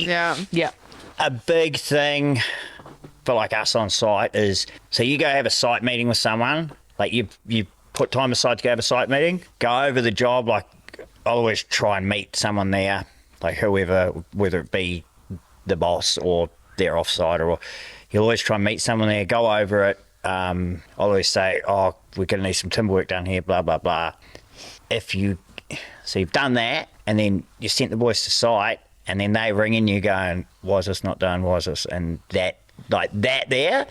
Yeah. Yeah. A big thing for like us on site is, so you go have a site meeting with someone, like you put time aside to go have a site meeting, go over the job. Like I'll always try and meet someone there, like whoever, whether it be the boss or their offsite, or you'll always try and meet someone there, go over it. I'll always say, oh, we're going to need some timber work done here, blah, blah, blah. So you've done that, and then you sent the boys to site, and then they ring in you going, why is this not done, why is this? And that, like that there,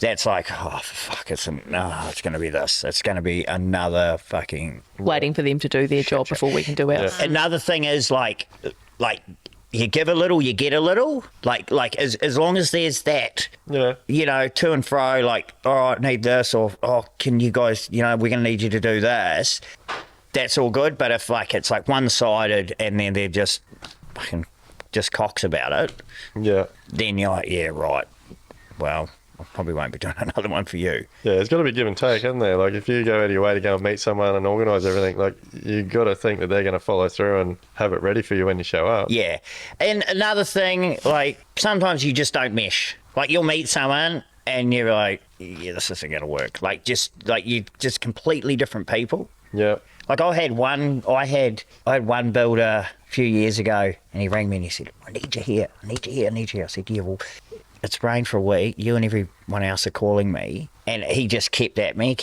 that's like, oh, fuck, it's going to be this. It's going to be another fucking... Waiting for them to do their job before we can do ours. Yeah. Another thing is, like you give a little, you get a little. Like as long as there's that, you know, to and fro, like, oh, I need this, or, oh, can you guys, you know, we're going to need you to do this. That's all good. But if, like, it's, like, one-sided and then they're just fucking just cocks about it, then you're like, yeah, right. Well, I probably won't be doing another one for you. Yeah, it's got to be give and take, hasn't there? Like, if you go out of your way to go and meet someone and organise everything, like, you got to think that they're going to follow through and have it ready for you when you show up. Yeah. And another thing, like, sometimes you just don't mesh. Like, you'll meet someone and you're like, yeah, this isn't going to work. Like, you're just completely different people. Yeah. Like, I had one builder a few years ago, and he rang me and he said, I need you here. I said, yeah, well, it's rained for a week. You and everyone else are calling me. And he just kept at me,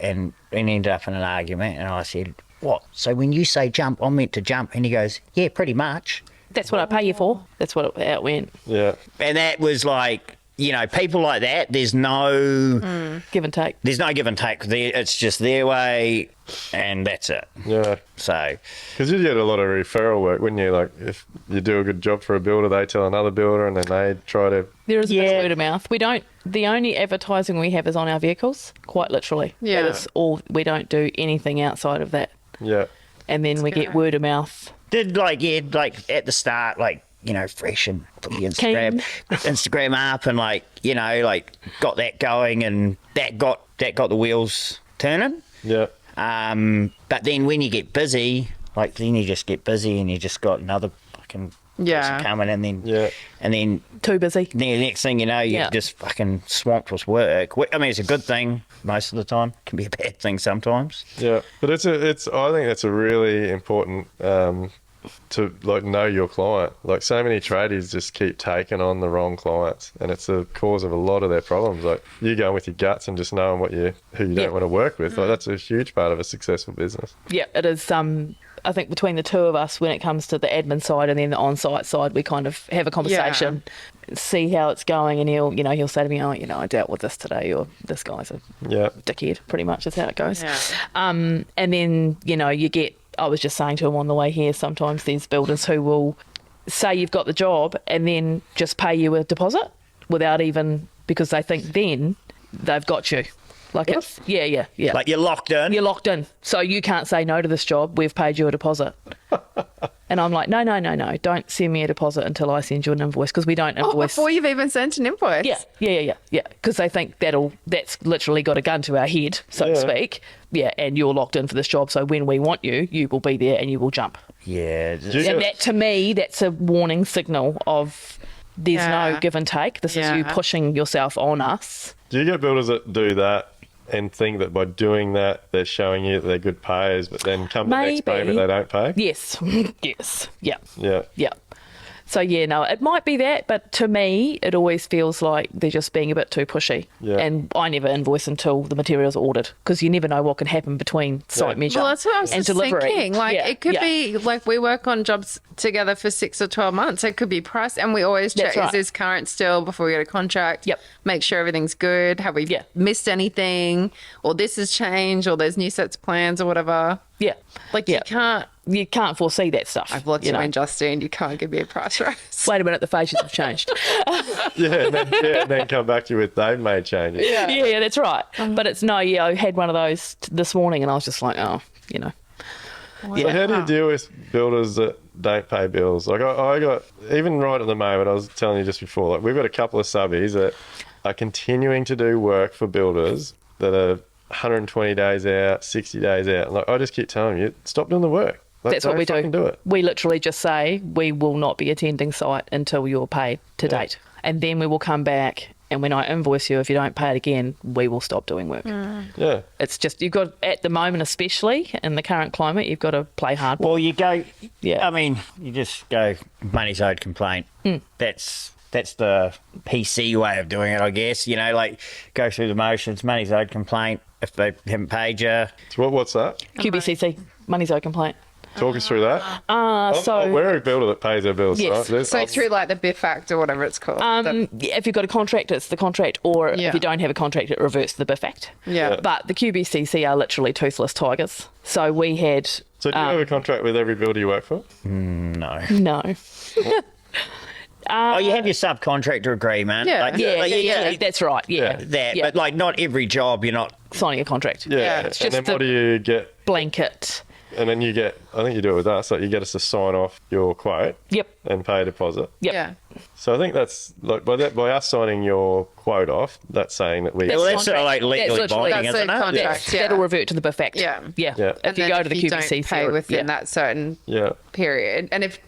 and ended up in an argument. And I said, what? So when you say jump, I'm meant to jump? And he goes, yeah, pretty much. That's what I pay you for. That's how it went. Yeah. And that was like, you know, people like that, there's no... Give and take. There's no give and take. It's just their way, and that's it. Yeah. So... Because you get a lot of referral work, wouldn't you? Like, if you do a good job for a builder, they tell another builder, and then they try to... There is a bit of word of mouth. We don't... The only advertising we have is on our vehicles, quite literally. Yeah. That is all. We don't do anything outside of that. Yeah. And then we get word of mouth. Did, like at the start, like, you know, fresh and put the Instagram up and, like, you know, like, got that going, and that got the wheels turning. Yeah. But then when you get busy, like, then you just get busy and you just got another fucking person coming, and then Too busy. the next thing you know, you're just fucking swamped with work. I mean, it's a good thing most of the time. It can be a bad thing sometimes. Yeah. But I think that's a really important to, like, know your client. Like, so many tradies just keep taking on the wrong clients, and it's the cause of a lot of their problems. Like, you going with your guts and just knowing who you don't want to work with. Like, that's a huge part of a successful business. Yeah, it is. I think between the two of us, when it comes to the admin side and then the on-site side, we kind of have a conversation, see how it's going, and he'll say to me, oh, you know, I dealt with this today, or this guy's a dickhead, pretty much is how it goes. Yeah. And then, you know, I was just saying to him on the way here, sometimes there's builders who will say you've got the job and then just pay you a deposit without even, because they think then they've got you. Like, it's, yeah. Like, you're locked in. You're locked in. So you can't say no to this job. We've paid you a deposit. And I'm like, no. Don't send me a deposit until I send you an invoice, because we don't invoice. Before you've even sent an invoice? Yeah. Because they think that's literally got a gun to our head, so to speak. Yeah, and you're locked in for this job. So when we want you, you will be there and you will jump. Yeah. And that, to me, that's a warning signal of there's no give and take. This is you pushing yourself on us. Do you get builders that do that and think that by doing that they're showing you that they're good payers, but then come the next payment they don't pay? Yes. Yeah. So, no, it might be that, but to me, it always feels like they're just being a bit too pushy. Yeah. And I never invoice until the materials are ordered, because you never know what can happen between site measure well, that's what I was and just delivery. Thinking. Like, it could be, like, we work on jobs together for 6 or 12 months. It could be price, and we always check, is this current still before we get a contract? Yep. Make sure everything's good. Have we missed anything? Or this has changed, or there's new sets of plans or whatever. Yeah. Like, you can't foresee that stuff. I've looked at Duayne, Justine. You can't give me a price rise. Wait a minute, the faces have changed. and then come back to you with they've made changes. Yeah, that's right. But it's I had one of those this morning, and I was just like, oh, you know. Wow. So how do you deal with builders that don't pay bills? Like, I got, even right at the moment, I was telling you just before, like, we've got a couple of subbies that are continuing to do work for builders that are 120 days out, 60 days out. Like, I just keep telling you, stop doing the work. Like, that's what we do it. We literally just say, we will not be attending site until you're paid to date. And then we will come back, and when I invoice you, if you don't pay it again, we will stop doing work. Yeah. It's just, you've got, at the moment especially, in the current climate, you've got to play hardball. Well, you go, I mean, you just go, money's owed, complaint. That's that's the PC way of doing it, I guess. You know, like go through the motions, money's owed complaint if they haven't paid you. So what's that? QBCC, money's owed complaint. Talk us through that. We're a builder that pays our bills, Yes. right? So through like the BIF Act or whatever it's called. Yeah, if you've got a contract, it's the contract, or if you don't have a contract, it reverts to the BIF Act. Yeah. But the QBCC are literally toothless tigers. So we had... So do you have a contract with every builder you work for? No. No. Oh, you have your subcontractor agreement. Yeah. Like, Yeah, that's right. Yeah. That, Yeah. but like not every job you're not. Signing a contract. Yeah. It's And just then what do you get? Blanket. And then you get, I think you do it with us, like you get us to sign off your quote Yep. and pay a deposit. Yep. Yeah. So I think that's, like, by us signing your quote off, that's saying that we... Well, that's sort of like That's legally literally- binding, That's isn't a it? contract. Yeah. That'll revert to the BIF Act. Yeah. Yeah. Yeah. If And you then go to the if you QBCC. don't pay within that certain Yeah. period, and if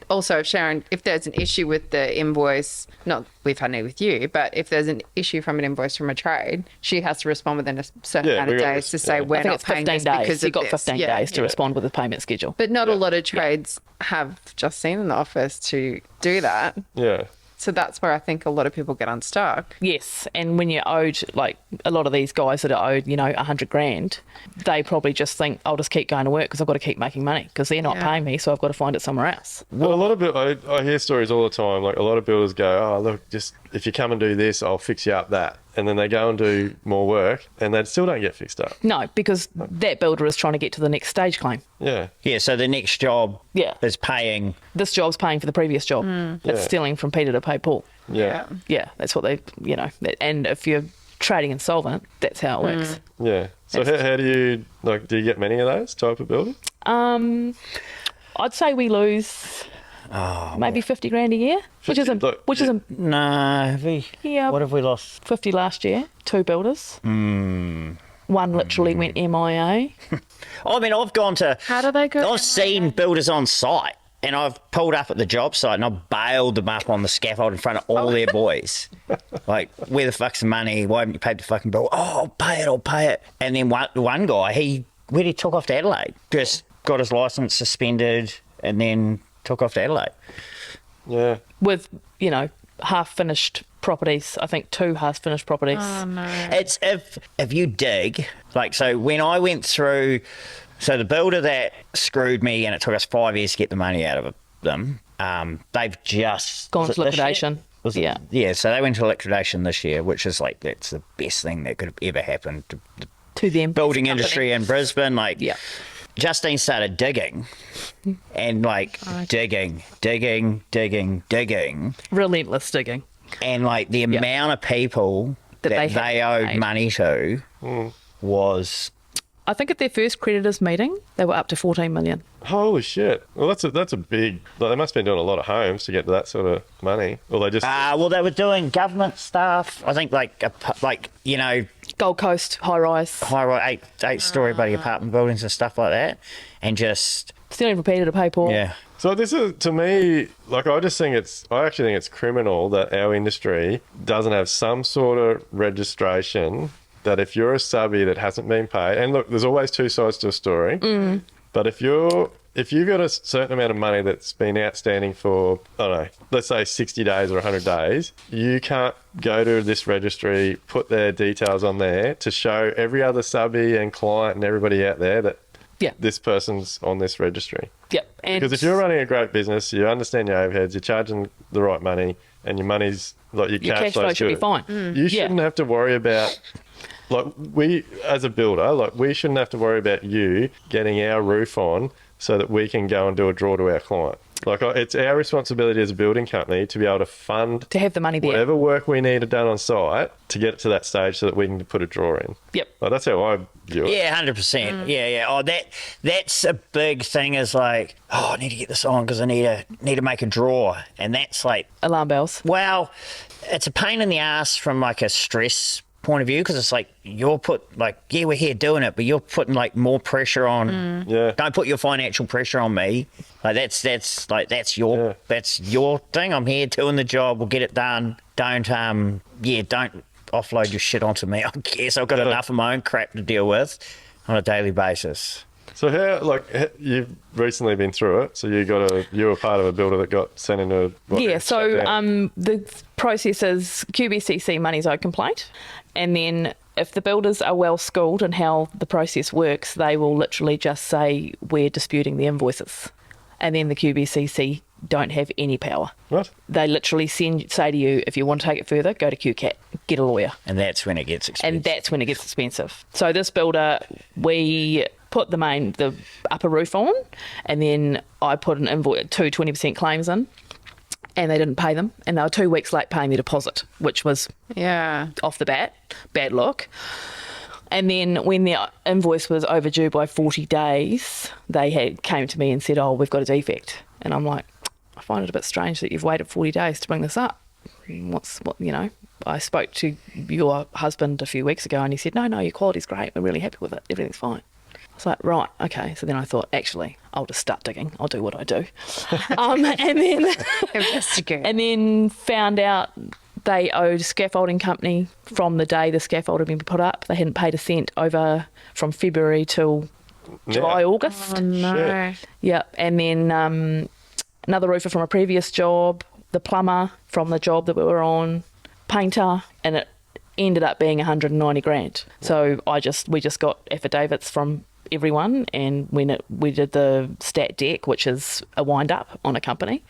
Sharon, if there's an issue with the invoice, not we've had any with you, but if there's an issue from an invoice from a trade, she has to respond within a certain Yeah, amount of we got days this, to say yeah. we're I think not it's paying 15 this days. because You've of got this. 15 Yeah. days to respond with the payment schedule. But not a lot of trades have Justine in the office to do that. Yeah. So that's where I think a lot of people get unstuck. Yes, and when you're owed, like a lot of these guys that are owed, 100 grand, they probably just think, I'll just keep going to work because I've got to keep making money because they're not Yeah. paying me, so I've got to find it somewhere else. Well, a lot of I hear stories all the time. Like a lot of builders go, "Oh, look, just if you come and do this, I'll fix you up that," and then they go and do more work, and they still don't get fixed up. No, because that builder is trying to get to the next stage claim. Yeah, Yeah, so the next job Yeah. is paying. This job's paying for the previous job. It's Yeah. stealing from Peter to pay Paul. yeah, Yeah, that's what they, and if you're trading insolvent, that's how it works. yeah. So how do you do you get many of those type of builders? I'd say we lose maybe 50 grand a year, which 50, isn't, look, which isn't No, have we? Yeah. What have we lost? 50 last year, 2 builders. One literally went MIA. I mean, I've gone to. How do they go? I've seen builders on site, and I've pulled up at the job site, and I've bailed them up on the scaffold in front of all their boys. Like, where the fuck's the money? Why haven't you paid the fucking bill? Oh, I'll pay it. And then one guy, he took off to Adelaide, just got his licence suspended, and then took off to Adelaide. Yeah, With, half-finished properties. I think 2 half-finished properties. Oh, no. It's if you dig, like, so when I went through, so the builder that screwed me and it took us 5 years to get the money out of them, they've just Gone was to it this year? liquidation. Was it- Yeah. Yeah, so they went to liquidation this year, which is like, that's the best thing that could have ever happened to the To them. building industry in Brisbane. Like, Yeah. Justine started digging and like digging. Relentless digging. And like the amount of people That that they they had owed paid. money to was I think at their first creditors meeting, they were up to 14 million. holy shit. Well, that's a big. Like, they must have been doing a lot of homes to get to that sort of money, or they just. well, they were doing government stuff. I think like Gold Coast, high rise. high eight-story bloody apartment buildings and stuff like that, and just Stealing from Peter to pay Paul. yeah. So this is, to me, like, I actually think it's criminal that our industry doesn't have some sort of registration that if you're a subby that hasn't been paid, and look, there's always 2 sides to a story, but if you've got a certain amount of money that's been outstanding for, I don't know, let's say 60 days or 100 days, you can't go to this registry, put their details on there to show every other subby and client and everybody out there that Yeah. this person's on this registry. Yep. And Because if you're running a great business, you understand your overheads, you're charging the right money, and your money's like your your cash cash flow flow's should be good, fine. you shouldn't have to worry about. Like, we, as a builder, we shouldn't have to worry about you getting our roof on so that we can go and do a draw to our client. Like, it's our responsibility as a building company to be able to fund To have the money there. whatever work we need done on site to get it to that stage so that we can put a draw in. Yep. Like, that's how I view it. Yeah, 100%. Yeah. Oh, that's a big thing. Is like, I need to get this on because I need to make a draw, and that's like, Alarm bells. well, it's a pain in the ass from like a stress point of view because it's like we're here doing it, but you're putting like more pressure on. Yeah. Don't put your financial pressure on me. Like that's your thing. I'm here doing the job. We'll get it done. Don't offload your shit onto me. I guess I've got enough of my own crap to deal with on a daily basis. So you've recently been through it. So you were part of a builder that got sent into the process is QBCC money's owed complaint, and then if the builders are well schooled in how the process works, they will literally just say we're disputing the invoices, and then the QBCC don't have any power. What? They literally say to you, if you want to take it further, go to QCAT, get a lawyer. And that's when it gets expensive. So this builder, we put the upper roof on, and then I put an invoice, 20% claims in, and they didn't pay them, and they were 2 weeks late paying their deposit, which was off the bat, bad luck. And then when the invoice was overdue by 40 days, they came to me and said, we've got a defect. And I'm like, I find it a bit strange that you've waited 40 days to bring this up. I spoke to your husband a few weeks ago and he said, no, your quality's great. We're really happy with it. Everything's fine. I was like, right, okay. So then I thought, actually, I'll just start digging. I'll do what I do. And then Investigate. And then found out they owed a scaffolding company from the day the scaffold had been put up. They hadn't paid a cent over from February till July, August. Oh, no. Yeah. And then another roofer from a previous job, the plumber from the job that we were on, painter, and it ended up being 190 grand. So we just got affidavits from everyone, and when we did the stat deck, which is a wind up on a company,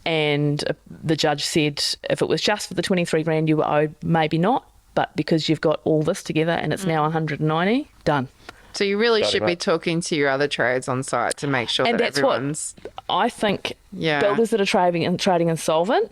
and the judge said if it was just for the 23 grand you were owed, maybe not, but because you've got all this together and it's now 190, done. So you really should be talking to your other trades on site to make sure And that that's everyone's... what I think. Yeah. Builders that are trading insolvent,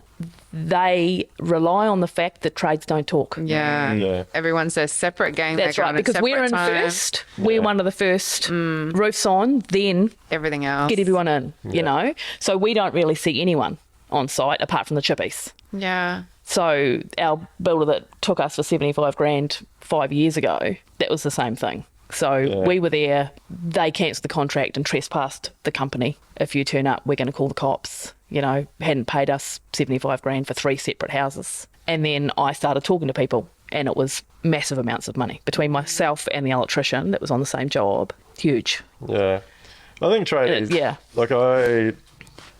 they rely on the fact that trades don't talk. Yeah. Everyone's a separate game. That's right, because we're in first. We're one of the first roofs on, then everything else. get everyone in, you know. So we don't really see anyone on site apart from the chippies. Yeah. So our builder that took us for 75 grand 5 years ago, that was the same thing. So we were there, they cancelled the contract and trespassed the company. If you turn up, we're going to call the cops. You know, hadn't paid us 75 grand for 3 separate houses. And then I started talking to people, and it was massive amounts of money between myself and the electrician that was on the same job. Huge. Yeah. I think tradies,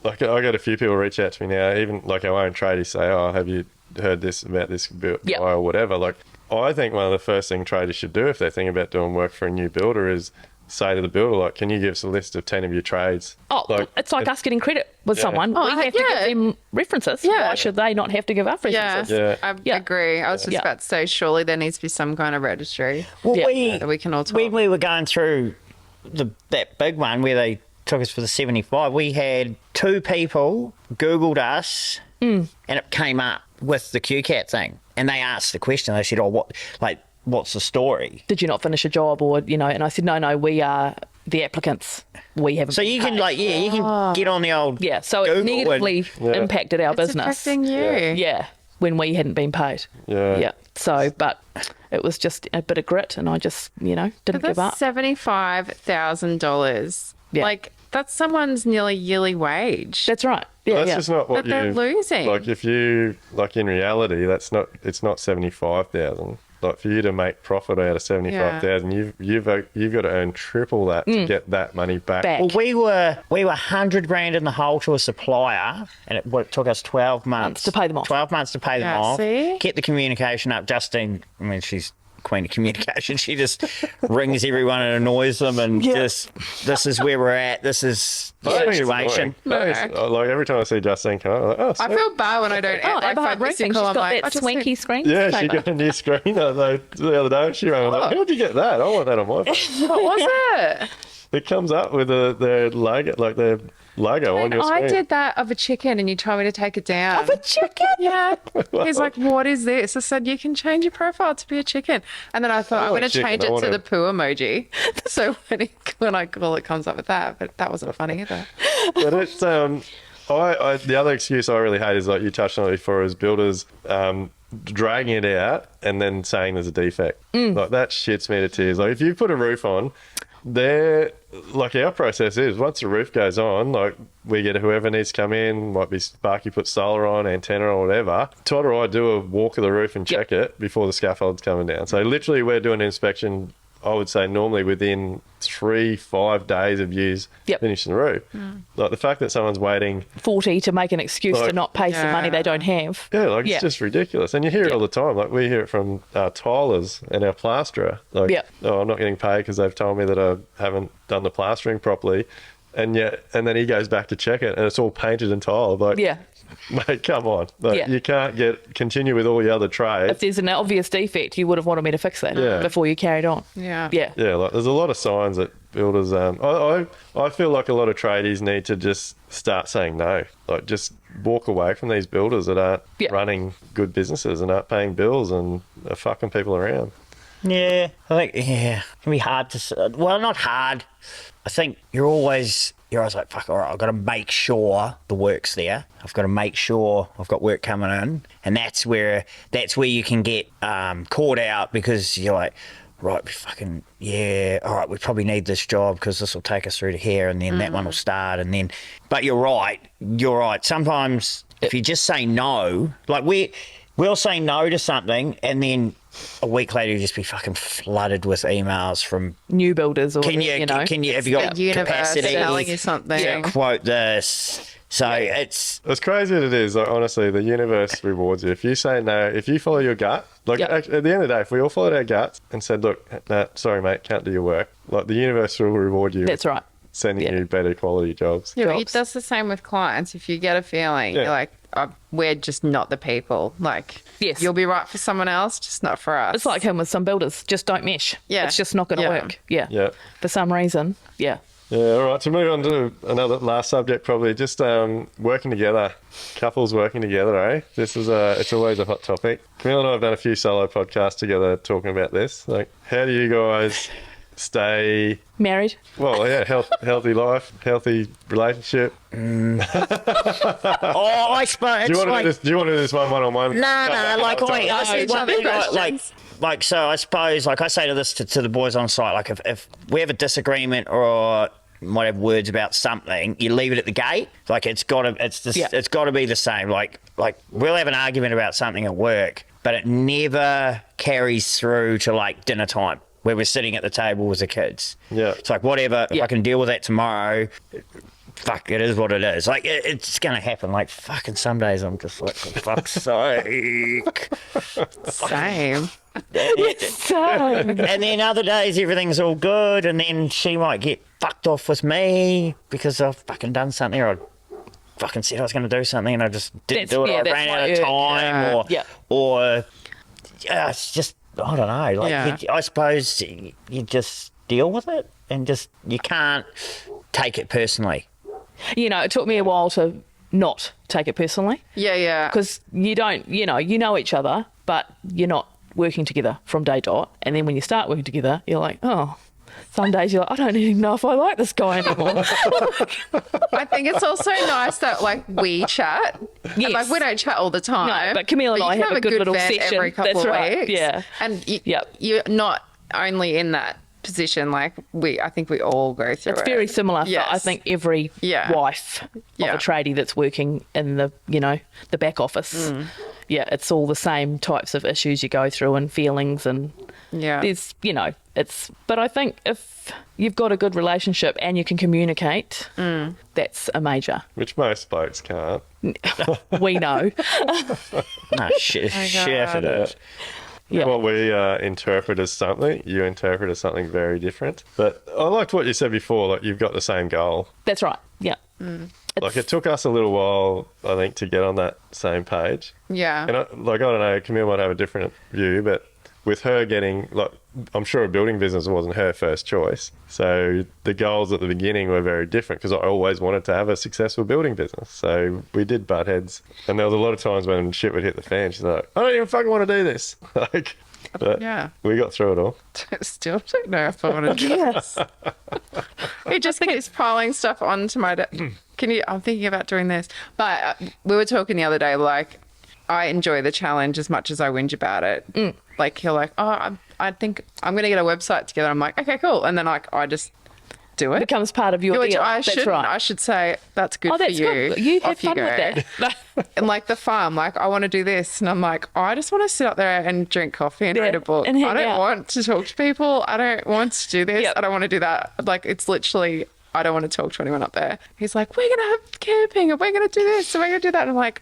I get a few people reach out to me now, even like our own tradies say, have you heard this about this guy or whatever. Like, I think one of the first things traders should do if they're thinking about doing work for a new builder is say to the builder, like, can you give us a list of 10 of your trades? It's like us getting credit with someone. We have to give them references. Yeah. Why should they not have to give us references? I agree. I was just about to say, surely there needs to be some kind of registry that we can all talk. When we were going through that big one where they took us for the 75, we had 2 people Googled us and it came up with the QCAT thing. And they asked the question. They said, what's the story? Did you not finish a job, or, you know? And I said, no, we are the applicants. We haven't. So you can you can get on the old So Google it negatively impacted our business. Affecting you. Yeah, when we hadn't been paid. Yeah. So, but it was just a bit of grit, and I just, didn't give up. $75,000. Yeah. Like, that's someone's nearly yearly wage. That's right. Yeah, That's just not what they're losing. Like, if you, like, in reality, it's not 75,000. Like, for you to make profit out of 75,000, you've got to earn triple that to get that money back. Well, we were 100 grand in the hole to a supplier, and it took us 12 months to pay them off. 12 months to pay them off. See? Get the communication up. Justine, I mean, she's queen of communication. She just rings everyone and annoys them, and this is where we're at. This is the situation. Like, every time I see Justine come up, I'm like, I feel bad when I don't Aberhart Roofing, she's got that swanky screen. yeah, she got a new screen the other day. She rang, like, how'd you get that? I want that on my phone. What was it? It comes up with their logo, like their logo on your screen. I did that of a chicken and you told me to take it down. Of a chicken? Yeah. He's like, what is this? I said, you can change your profile to be a chicken. And then I thought, I'm going to change it to the poo emoji. So when I call it comes up with that. But that wasn't funny either. But it's the other excuse I really hate is, like you touched on it before, is builders dragging it out and then saying there's a defect. Like, that shits me to tears. Like, if you put a roof on, like, our process is, once the roof goes on, like, we get whoever needs to come in, might be Sparky put solar on, antenna or whatever. Todd or I do a walk of the roof and check it before the scaffold's coming down. So literally we're doing an inspection I would say normally within 3-5 days of use finishing the roof. Like the fact that someone's waiting 40 to make an excuse to not pay some money they don't have. it's just ridiculous. And you hear it all the time. Like we hear it from our tilers and our plasterer. Like, oh, I'm not getting paid because they've told me that I haven't done the plastering properly. And then he goes back to check it and it's all painted and tiled. Like, mate, come on. Like, you can't continue with all your other trades. If there's an obvious defect, you would have wanted me to fix that before you carried on. Yeah. Like there's a lot of signs that builders. I feel like a lot of tradies need to just start saying no. Like just walk away from these builders that aren't running good businesses and aren't paying bills and are fucking people around. Yeah, I think it can be hard to. Well, not hard. I think you're always like, fuck, all right, I've got to make sure the work's there. I've got to make sure I've got work coming in. And that's where you can get caught out because you're like, right, we fucking, all right, we probably need this job because this will take us through to here and then that one will start and then, but you're right. Sometimes if you just say no, like we'll say no to something and then a week later, you just be fucking flooded with emails from new builders, or have you got capacity? Telling you something. Quote this. So it's crazy as it is. Like, honestly, the universe rewards you if you say no. If you follow your gut, like at the end of the day, if we all followed our guts and said, "Look, sorry, mate, can't do your work," like the universe will reward you. That's right. Sending you better quality jobs. Yeah, but that's the same with clients. If you get a feeling, you're like, we're just not the people. Like, you'll be right for someone else, just not for us. It's like him with some builders. Just don't mesh. Yeah. It's just not going to work. Yeah. For some reason. Yeah. Yeah, all right. To move on to another last subject, probably just working together, couples working together, eh? This is it's always a hot topic. Camille and I have done a few solo podcasts together talking about this. Like, how do you guys stay married? Well, healthy life, healthy relationship. I suppose. Do you want to do this one-on-one? No. Like, so I suppose, like I say to this to the boys on site, like if we have a disagreement or might have words about something, you leave it at the gate. Like it's got to be the same. Like we'll have an argument about something at work, but it never carries through to like dinner time, where we're sitting at the table with the kids. Yeah. It's like, whatever, if I can deal with that tomorrow, fuck, it is what it is. Like, it's going to happen. Like, fucking some days I'm just like, for fuck's sake. Same. And then other days everything's all good, and then she might get fucked off with me because I've fucking done something, or I fucking said I was going to do something and I just didn't do it. I ran out of time, or it's just, I don't know. Like, I suppose you just deal with it and you can't take it personally. You know, it took me a while to not take it personally. Yeah. Because you don't, you know each other, but you're not working together from day dot. And then when you start working together, you're like, oh, some days you're like, I don't even know if I like this guy anymore. I think it's also nice that, like, we chat. Yes. And, like, we don't chat all the time. No, but Camille and I have a good little session every couple That's of right. weeks. Yeah. And you're not only in that position, like I think we all go through it. It's very similar for, I think, every wife of a tradie that's working in the, the back office. Yeah, it's all the same types of issues you go through and feelings and there's, but I think if you've got a good relationship and you can communicate, that's a major. Which most blokes can't. We know. No, shit it is. Yeah. What we interpret as something, you interpret as something very different. But I liked what you said before, like you've got the same goal. That's right, yeah. Like it took us a little while, I think, to get on that same page. Yeah. And I don't know, Camille might have a different view, but with her getting, like, I'm sure a building business wasn't her first choice. So the goals at the beginning were very different because I always wanted to have a successful building business. So we did butt heads. And there was a lot of times when shit would hit the fan. She's like, I don't even fucking want to do this. Like, but we got through it all. Still don't know if I want to do this. He just keeps piling stuff onto my I'm thinking about doing this. But we were talking the other day, like, I enjoy the challenge as much as I whinge about it. Like, you're like, oh, I think I'm going to get a website together. I'm like, okay, cool. And then, like, I just do it. becomes part of your Which deal. I That's shouldn't. right. I should say, that's good Oh, for that's you. good. You have Off fun go. with that. And like the farm, like I want to do this. And I'm like, I just want to sit up there and drink coffee and Yeah, read a book. and hang I don't out. want to talk to people. I don't want to do this. Yep. I don't want to do that. Like, it's literally, I don't want to talk to anyone up there. He's like, we're going to have camping and we're going to do this and we're going to do that. And I'm like,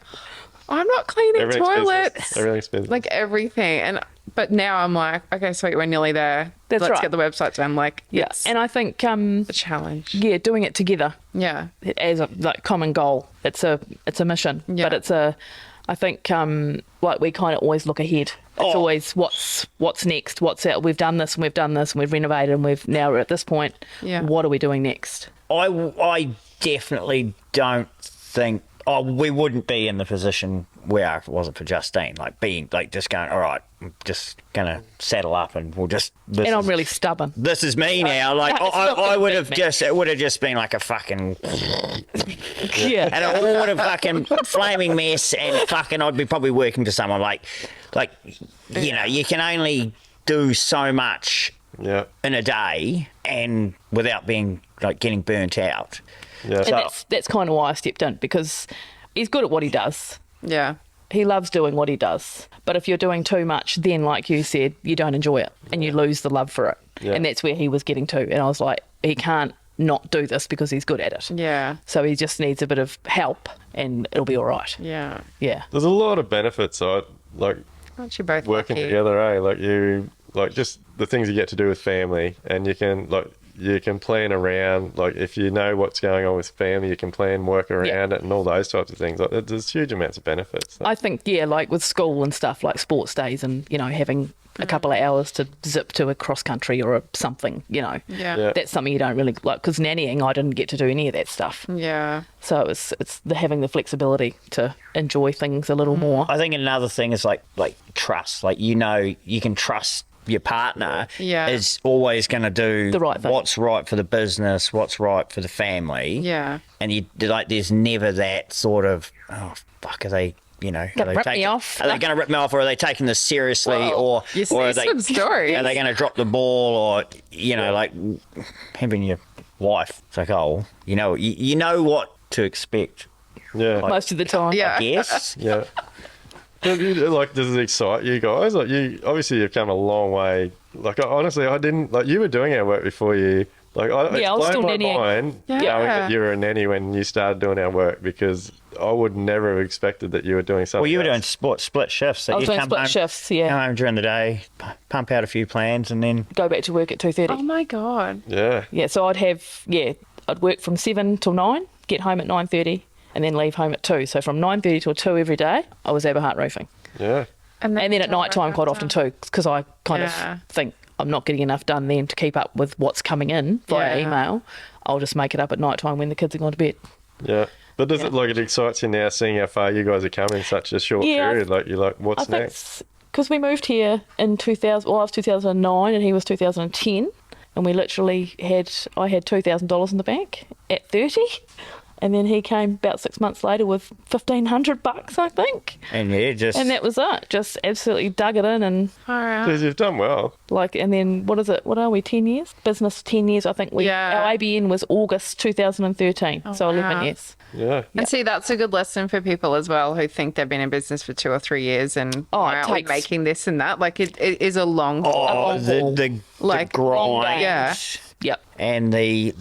I'm not cleaning Everything's toilets. business. Everything's business. Like everything. But now I'm like, okay, sweet, we're nearly there. That's Let's right. get the website done. Like, Yeah. it's And I think, a challenge. doing it together Yeah. as a like common goal. It's a mission, Yeah. but it's a. I think like we kind of always look ahead. It's always what's next. What's out? We've done this and we've done this and we've renovated and we're at this point. Yeah. What are we doing next? I definitely don't think we wouldn't be in the position where if it wasn't for Justine, like being like just going, all right, I'm just gonna saddle up and we'll just. And I'm really stubborn. This is me now. Like it's not I gonna would be have me. just. It would have just been like a fucking. Yeah. And it all would have fucking flaming mess, and fucking I'd be probably working for someone like, you know, you can only do so much Yeah. in a day, and without being like getting burnt out. Yeah. And that's kind of why I stepped in, because he's good at what he does. Yeah. He loves doing what he does. But if you're doing too much, then like you said, you don't enjoy it and you lose the love for it. Yeah. And that's where he was getting to. And I was like, he can't not do this because he's good at it. Yeah. So he just needs a bit of help and it'll be all right. Yeah. Yeah. There's a lot of benefits, like Aren't you both working lucky? together, eh? Like just the things you get to do with family, and you can plan around, like if you know what's going on with family, you can plan work around it and all those types of things. Like there's huge amounts of benefits. I think, like with school and stuff, like sports days and, having a couple of hours to zip to a cross country or something, Yeah. Yeah. that's something you don't really like, because nannying, I didn't get to do any of that stuff. Yeah. So it's having the flexibility to enjoy things a little more. I think another thing is like trust. Like, you can trust your partner is always going to do The right thing. what's right for the business, what's right for the family. Yeah. And there's never that sort of, oh fuck, are they? Are they rip me off? Are they going to rip me off, or are they taking this seriously, or You see are some stories. Are they going to drop the ball, or like having your wife? It's like, oh, you know what to expect. Yeah. Most of the time. Yeah. I guess. Yeah. Like, does it excite you guys? Like, you've come a long way. Like, honestly, I didn't, like, you were doing our work before you. Like, I was it's still blown my nannying. mind knowing that you were a nanny when you started doing our work, because I would never have expected that you were doing something Well, you were doing else. split shifts. So I was you doing come split home, shifts, come yeah. home during the day, pump out a few plans, and then Go back to work at 2:30. Oh my God. Yeah. Yeah, so I'd work from 7 till 9, get home at 9:30, and then leave home at 2. So from 9:30 till 2 every day, I was Aberhart Roofing. Yeah. And then at night time quite often too, because I kind Yeah. of think I'm not getting enough done then to keep up with what's coming in via Yeah. email. I'll just make it up at night time when the kids are gone to bed. Yeah. But does it, like, it excites you now seeing how far you guys are coming in such a short Yeah, period? Like, you're like, what's I next? think because we moved here in 2000, well, I was 2009 and he was 2010, and we literally I had $2,000 in the bank at 30, and then he came about 6 months later with $1,500, I think, and and that was it. Just absolutely dug it in, and All right. Because you've done well. and then what is it? What are we? 10 years? Business 10 years, I think. Yeah. Our ABN was August 2013, so 11 wow. years. Yeah. And see, that's a good lesson for people as well who think they've been in business for 2 or 3 years and why it aren't we takes- making this and that. Like, it is a long oh, haul. the Like, grind, yeah. Yep. and the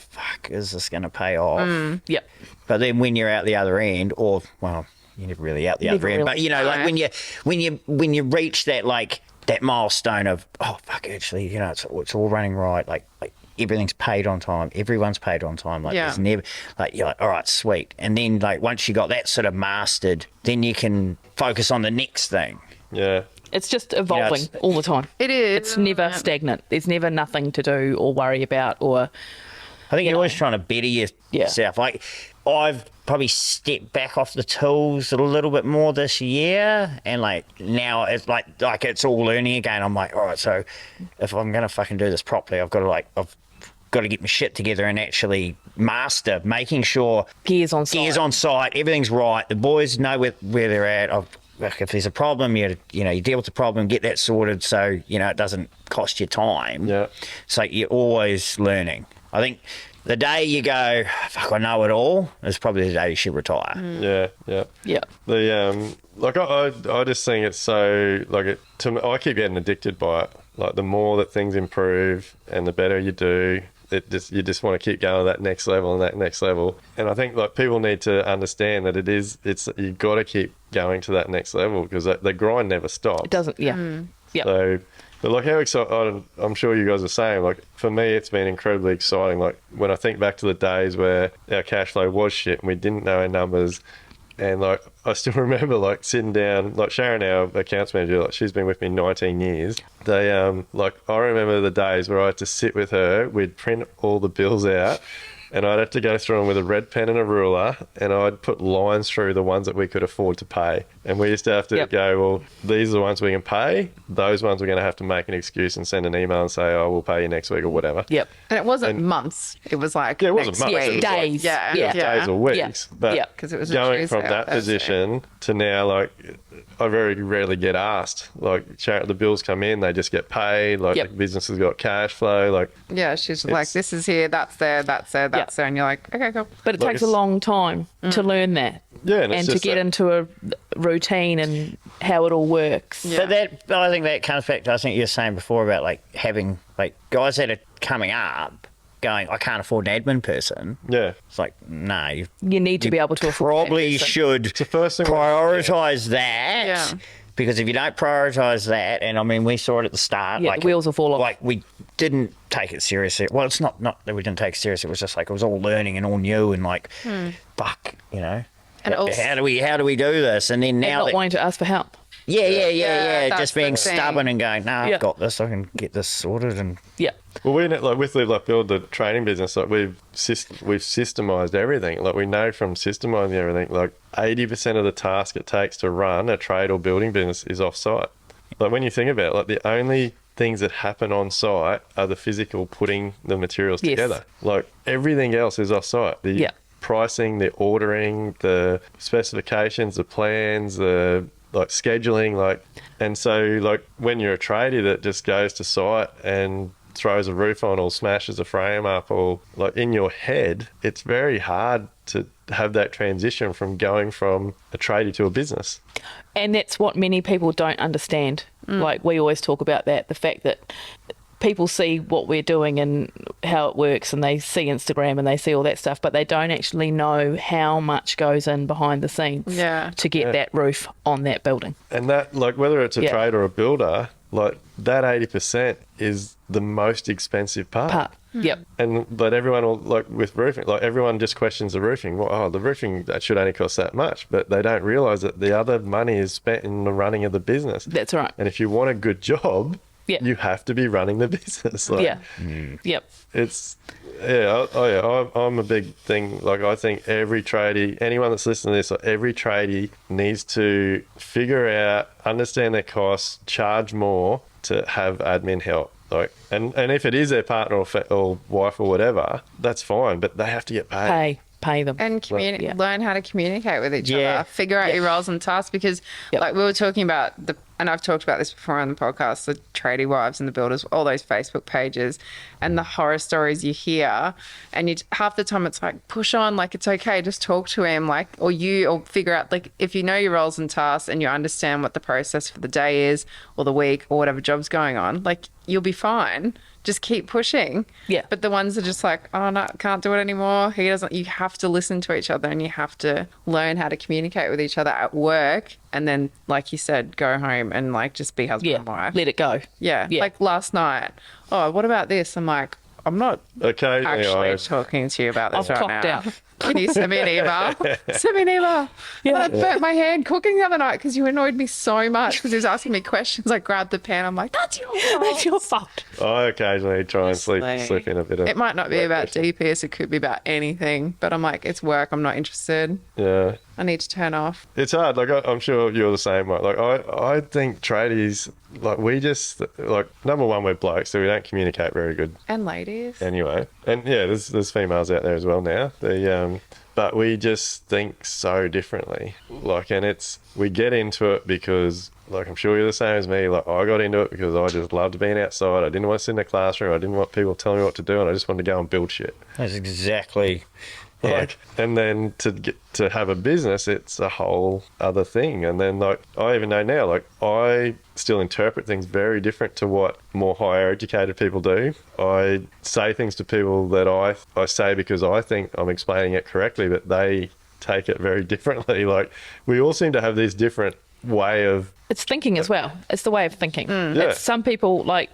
fuck, is this going to pay off? Yep. But then when you're out the other end, or well, you're never really out the other Never end. But really. like when you reach that that milestone of, oh fuck, actually, it's all running right. Like everything's paid on time. Everyone's paid on time. Like, Yeah. there's never, like, you're like, all right, sweet. And then, like, once you got that sort of mastered, then you can focus on the next thing. Yeah. It's just evolving it's- all the time. It is. It's never stagnant. There's never nothing to do or worry about or... I think you're always trying to better yourself. Like, I've probably stepped back off the tools a little bit more this year, and like now it's like it's all learning again. I'm like, all right, so if I'm gonna fucking do this properly, I've got to get my shit together and actually master making sure Gears on site. everything's right. The boys know where they're at. I've like if there's a problem, you deal with the problem, get that sorted, so it doesn't cost you time. Yeah. So you're always learning. I think the day you go, fuck, I know it all, is probably the day you should retire. Yeah. Yeah. The like I just think it's so like I keep getting addicted by it. Like the more that things improve and the better you do, you just want to keep going to that next level and that next level. And I think like people need to understand that you've got to keep going to that next level because the grind never stops. It doesn't. Yeah. Yeah. So, but like how excited, I'm sure you guys are saying, like for me, it's been incredibly exciting. Like when I think back to the days where our cash flow was shit and we didn't know our numbers. And like, I still remember like sitting down, like Sharon, our accounts manager, like she's been with me 19 years. They, like I remember the days where I had to sit with her, we'd print all the bills out and I'd have to go through them with a red pen and a ruler and I'd put lines through the ones that we could afford to pay. And we used to have to go, well, these are the ones we can pay. Those ones we're going to have to make an excuse and send an email and say, oh, we'll pay you next week or whatever. Yep. And it wasn't months. It was like it wasn't next months. week. It was Days. Yeah. Yeah. Days or weeks. But because it was a going Tuesday from or that Thursday. position to now, like I very rarely get asked. Like the bills come in, they just get paid. Like the business has got cash flow. Like Yeah, she's like, this is here, that's there, that's there, that's there. And you're like, okay, cool. But it takes a long time to learn that. Yeah, and to get into a routine and how it all works. Yeah. But I think that comes back to, I think you were saying before about like having like guys that are coming up going, I can't afford an admin person. yeah. It's like, no, You need to be able to afford that probably person. should the first thing prioritise that. Yeah. Because if you don't prioritise that, and I mean, we saw it at the start, Yeah, like the wheels will fall off. Like we didn't take it seriously. Well, it's not that we didn't take it seriously. It was just like it was all learning and all new, and like, fuck, And also, how do we do this? And then And now, not wanting to ask for help. Yeah, that's just being the thing. stubborn and going, no, Yeah. I've got this. I can get this sorted. And Yeah. Well, we like with Live Like Build, the training business, like we've systemized everything. Like we know from systemizing everything, like 80% of the task it takes to run a trade or building business is off-site. Like when you think about it, like the only things that happen on site are the physical putting the materials Yes. together. Like everything else is off-site. The pricing, the ordering, the specifications, the plans, the like scheduling, like, and so like when you're a tradie that just goes to site and throws a roof on or smashes a frame up, or like in your head, it's very hard to have that transition from going from a tradie to a business. And that's what many people don't understand. Like we always talk about that, the fact that people see what we're doing and how it works, and they see Instagram and they see all that stuff, but they don't actually know how much goes in behind the scenes to get that roof on that building. And that, like, whether it's a trade or a builder, like that 80% is the most expensive part. Yep. But everyone will, like with roofing, like everyone just questions the roofing. Well, the roofing, that should only cost that much, but they don't realise that the other money is spent in the running of the business. That's right. And if you want a good job, you have to be running the business. Like, Yep. It's, I'm a big thing. Like I think every tradie, anyone that's listening to this, like every tradie needs to figure out, understand their costs, charge more to have admin help. Like, and if it is their partner or wife or whatever, that's fine, but they have to get paid. Pay them. And learn how to communicate with each other. Figure out your roles and tasks, because like we were talking about and I've talked about this before on the podcast, the tradie wives and the builders, all those Facebook pages and the horror stories you hear, and half the time it's like, push on, like it's okay, just talk to him, like, or figure out, like, if you know your roles and tasks and you understand what the process for the day is or the week or whatever job's going on, like you'll be fine. Just keep pushing. Yeah. But the ones that are just like, oh no, can't do it anymore. He doesn't. You have to listen to each other and you have to learn how to communicate with each other at work. And then, like you said, go home and like just be husband and wife. Let it go. Yeah. Like last night, oh, what about this? I'm like, I'm not actually talking to you about this I've right clocked now. out. Can you send me an email? Send me an email. I burnt my hand cooking the other night because you annoyed me so much because he was asking me questions. I grabbed the pan. I'm like, that's your fault. That's your fault. I occasionally try and slip in a bit of... It might not be about DPS. It could be about anything. But I'm like, it's work. I'm not interested. Yeah. I need to turn off. It's hard. Like, I'm sure you're the same way. Like, I think tradies, like, we just, like, number one, we're blokes, so we don't communicate very good And ladies. anyway. And, yeah, there's females out there as well now. but we just think so differently. Like, and we get into it because, like, I'm sure you're the same as me. Like, I got into it because I just loved being outside. I didn't want to sit in a classroom. I didn't want people telling me what to do, and I just wanted to go and build shit. That's exactly. Like, and then to have a business, it's a whole other thing. And then, like, I even know now, like, I still interpret things very different to what more higher educated people do. I say things to people that I say because I think I'm explaining it correctly, but they take it very differently. Like, we all seem to have this different way of... It's thinking as well. It's the way of thinking. Yeah. It's some people, like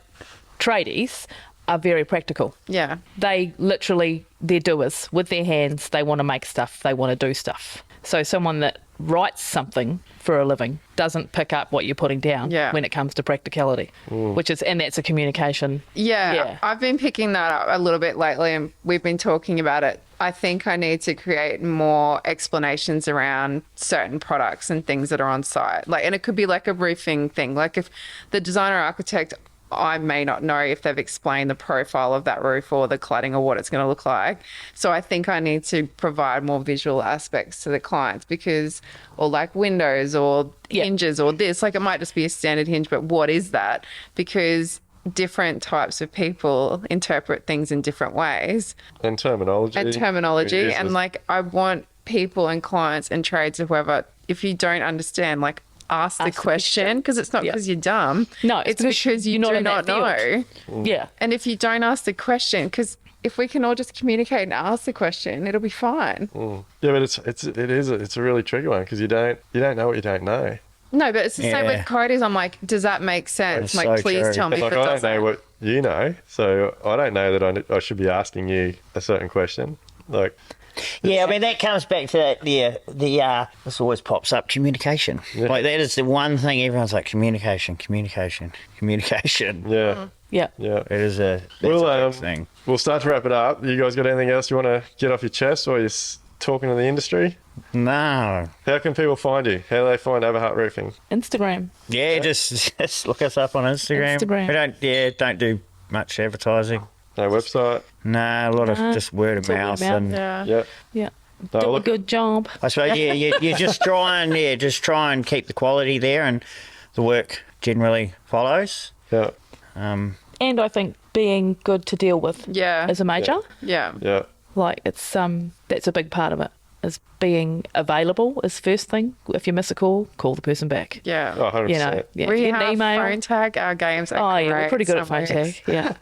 tradies, are very practical. Yeah. They literally, they're doers with their hands. They want to make stuff. They want to do stuff. So someone that writes something for a living doesn't pick up what you're putting down when it comes to practicality, and that's a communication. Yeah, I've been picking that up a little bit lately, and we've been talking about it. I think I need to create more explanations around certain products and things that are on site. Like, and it could be like a roofing thing. Like, if the designer architect, I may not know if they've explained the profile of that roof or the cladding or what it's going to look like. So I think I need to provide more visual aspects to the clients or like windows or hinges or this. Like, it might just be a standard hinge, but what is that? Because different types of people interpret things in different ways. And terminology. And like, I want people and clients and trades or whoever, if you don't understand, like, ask the question, because it's not because you're dumb. No, it's because you do not know. Yeah. And if you don't ask the question, because if we can all just communicate and ask the question, it'll be fine. Yeah, but it's a really tricky one, because you don't know what you don't know. No, but it's the same with quotes. I'm like, does that make sense? That's Like, so please true. tell me if Like, it I don't doesn't. know what you know, so I don't know that I should be asking you a certain question. Like, Yeah, I mean, that comes back to that, this always pops up, communication. Yeah. Like, that is the one thing everyone's like, communication. yeah. Yeah. Yeah. It is a big thing. We'll start to wrap it up. You guys got anything else you want to get off your chest while you're talking to the industry? No. How can people find you? How do they find Aberhart Roofing? Instagram. Yeah, just look us up on Instagram. We don't do much advertising. No website? No, a lot of just word of mouth. And Yeah. Yeah. No, Do a look, good job. I suppose, you just try and keep the quality there, and the work generally follows. yeah. And I think being good to deal with is a major. Yeah. Yeah. Like, it's that's a big part of it, is being available is first thing. If you miss a call the person back. Yeah. Oh, 100%. You know, We get an have email. phone tag. Our games are Oh, yeah, we're great pretty good at phone somewhere. tag. Yeah.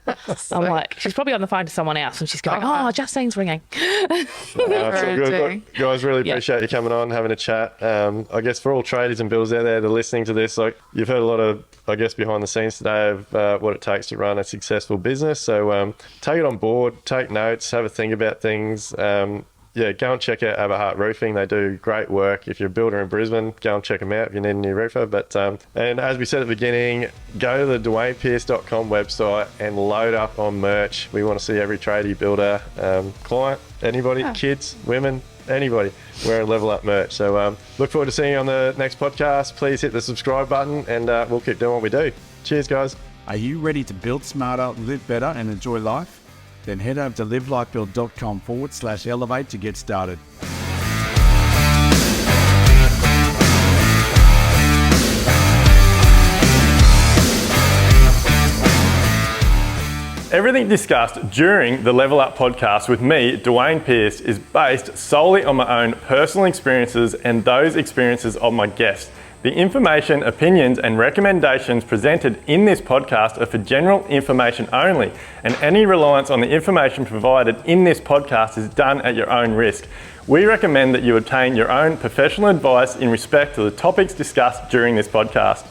I'm like, she's probably on the phone to someone else and she's going, Justine's ringing. That's all good. Look, guys, really appreciate you coming on, having a chat. I guess for all traders and builders out there that are listening to this, like, you've heard a lot of, I guess, behind the scenes today of what it takes to run a successful business. So take it on board, take notes, have a think about things. Go and check out Aberhart Roofing. They do great work. If you're a builder in Brisbane, go and check them out if you need a new roofer. But and as we said at the beginning, go to the DuaynePearce.com website and load up on merch. We want to see every tradie, builder, client, anybody, kids, women, anybody wearing Level Up merch. So look forward to seeing you on the next podcast. Please hit the subscribe button, and we'll keep doing what we do. Cheers, guys. Are you ready to build smarter, live better, and enjoy life? Then head over to livelikebuild.com/elevate to get started. Everything discussed during the Level Up podcast with me, Duayne Pearce, is based solely on my own personal experiences and those experiences of my guests. The information, opinions, and recommendations presented in this podcast are for general information only, and any reliance on the information provided in this podcast is done at your own risk. We recommend that you obtain your own professional advice in respect to the topics discussed during this podcast.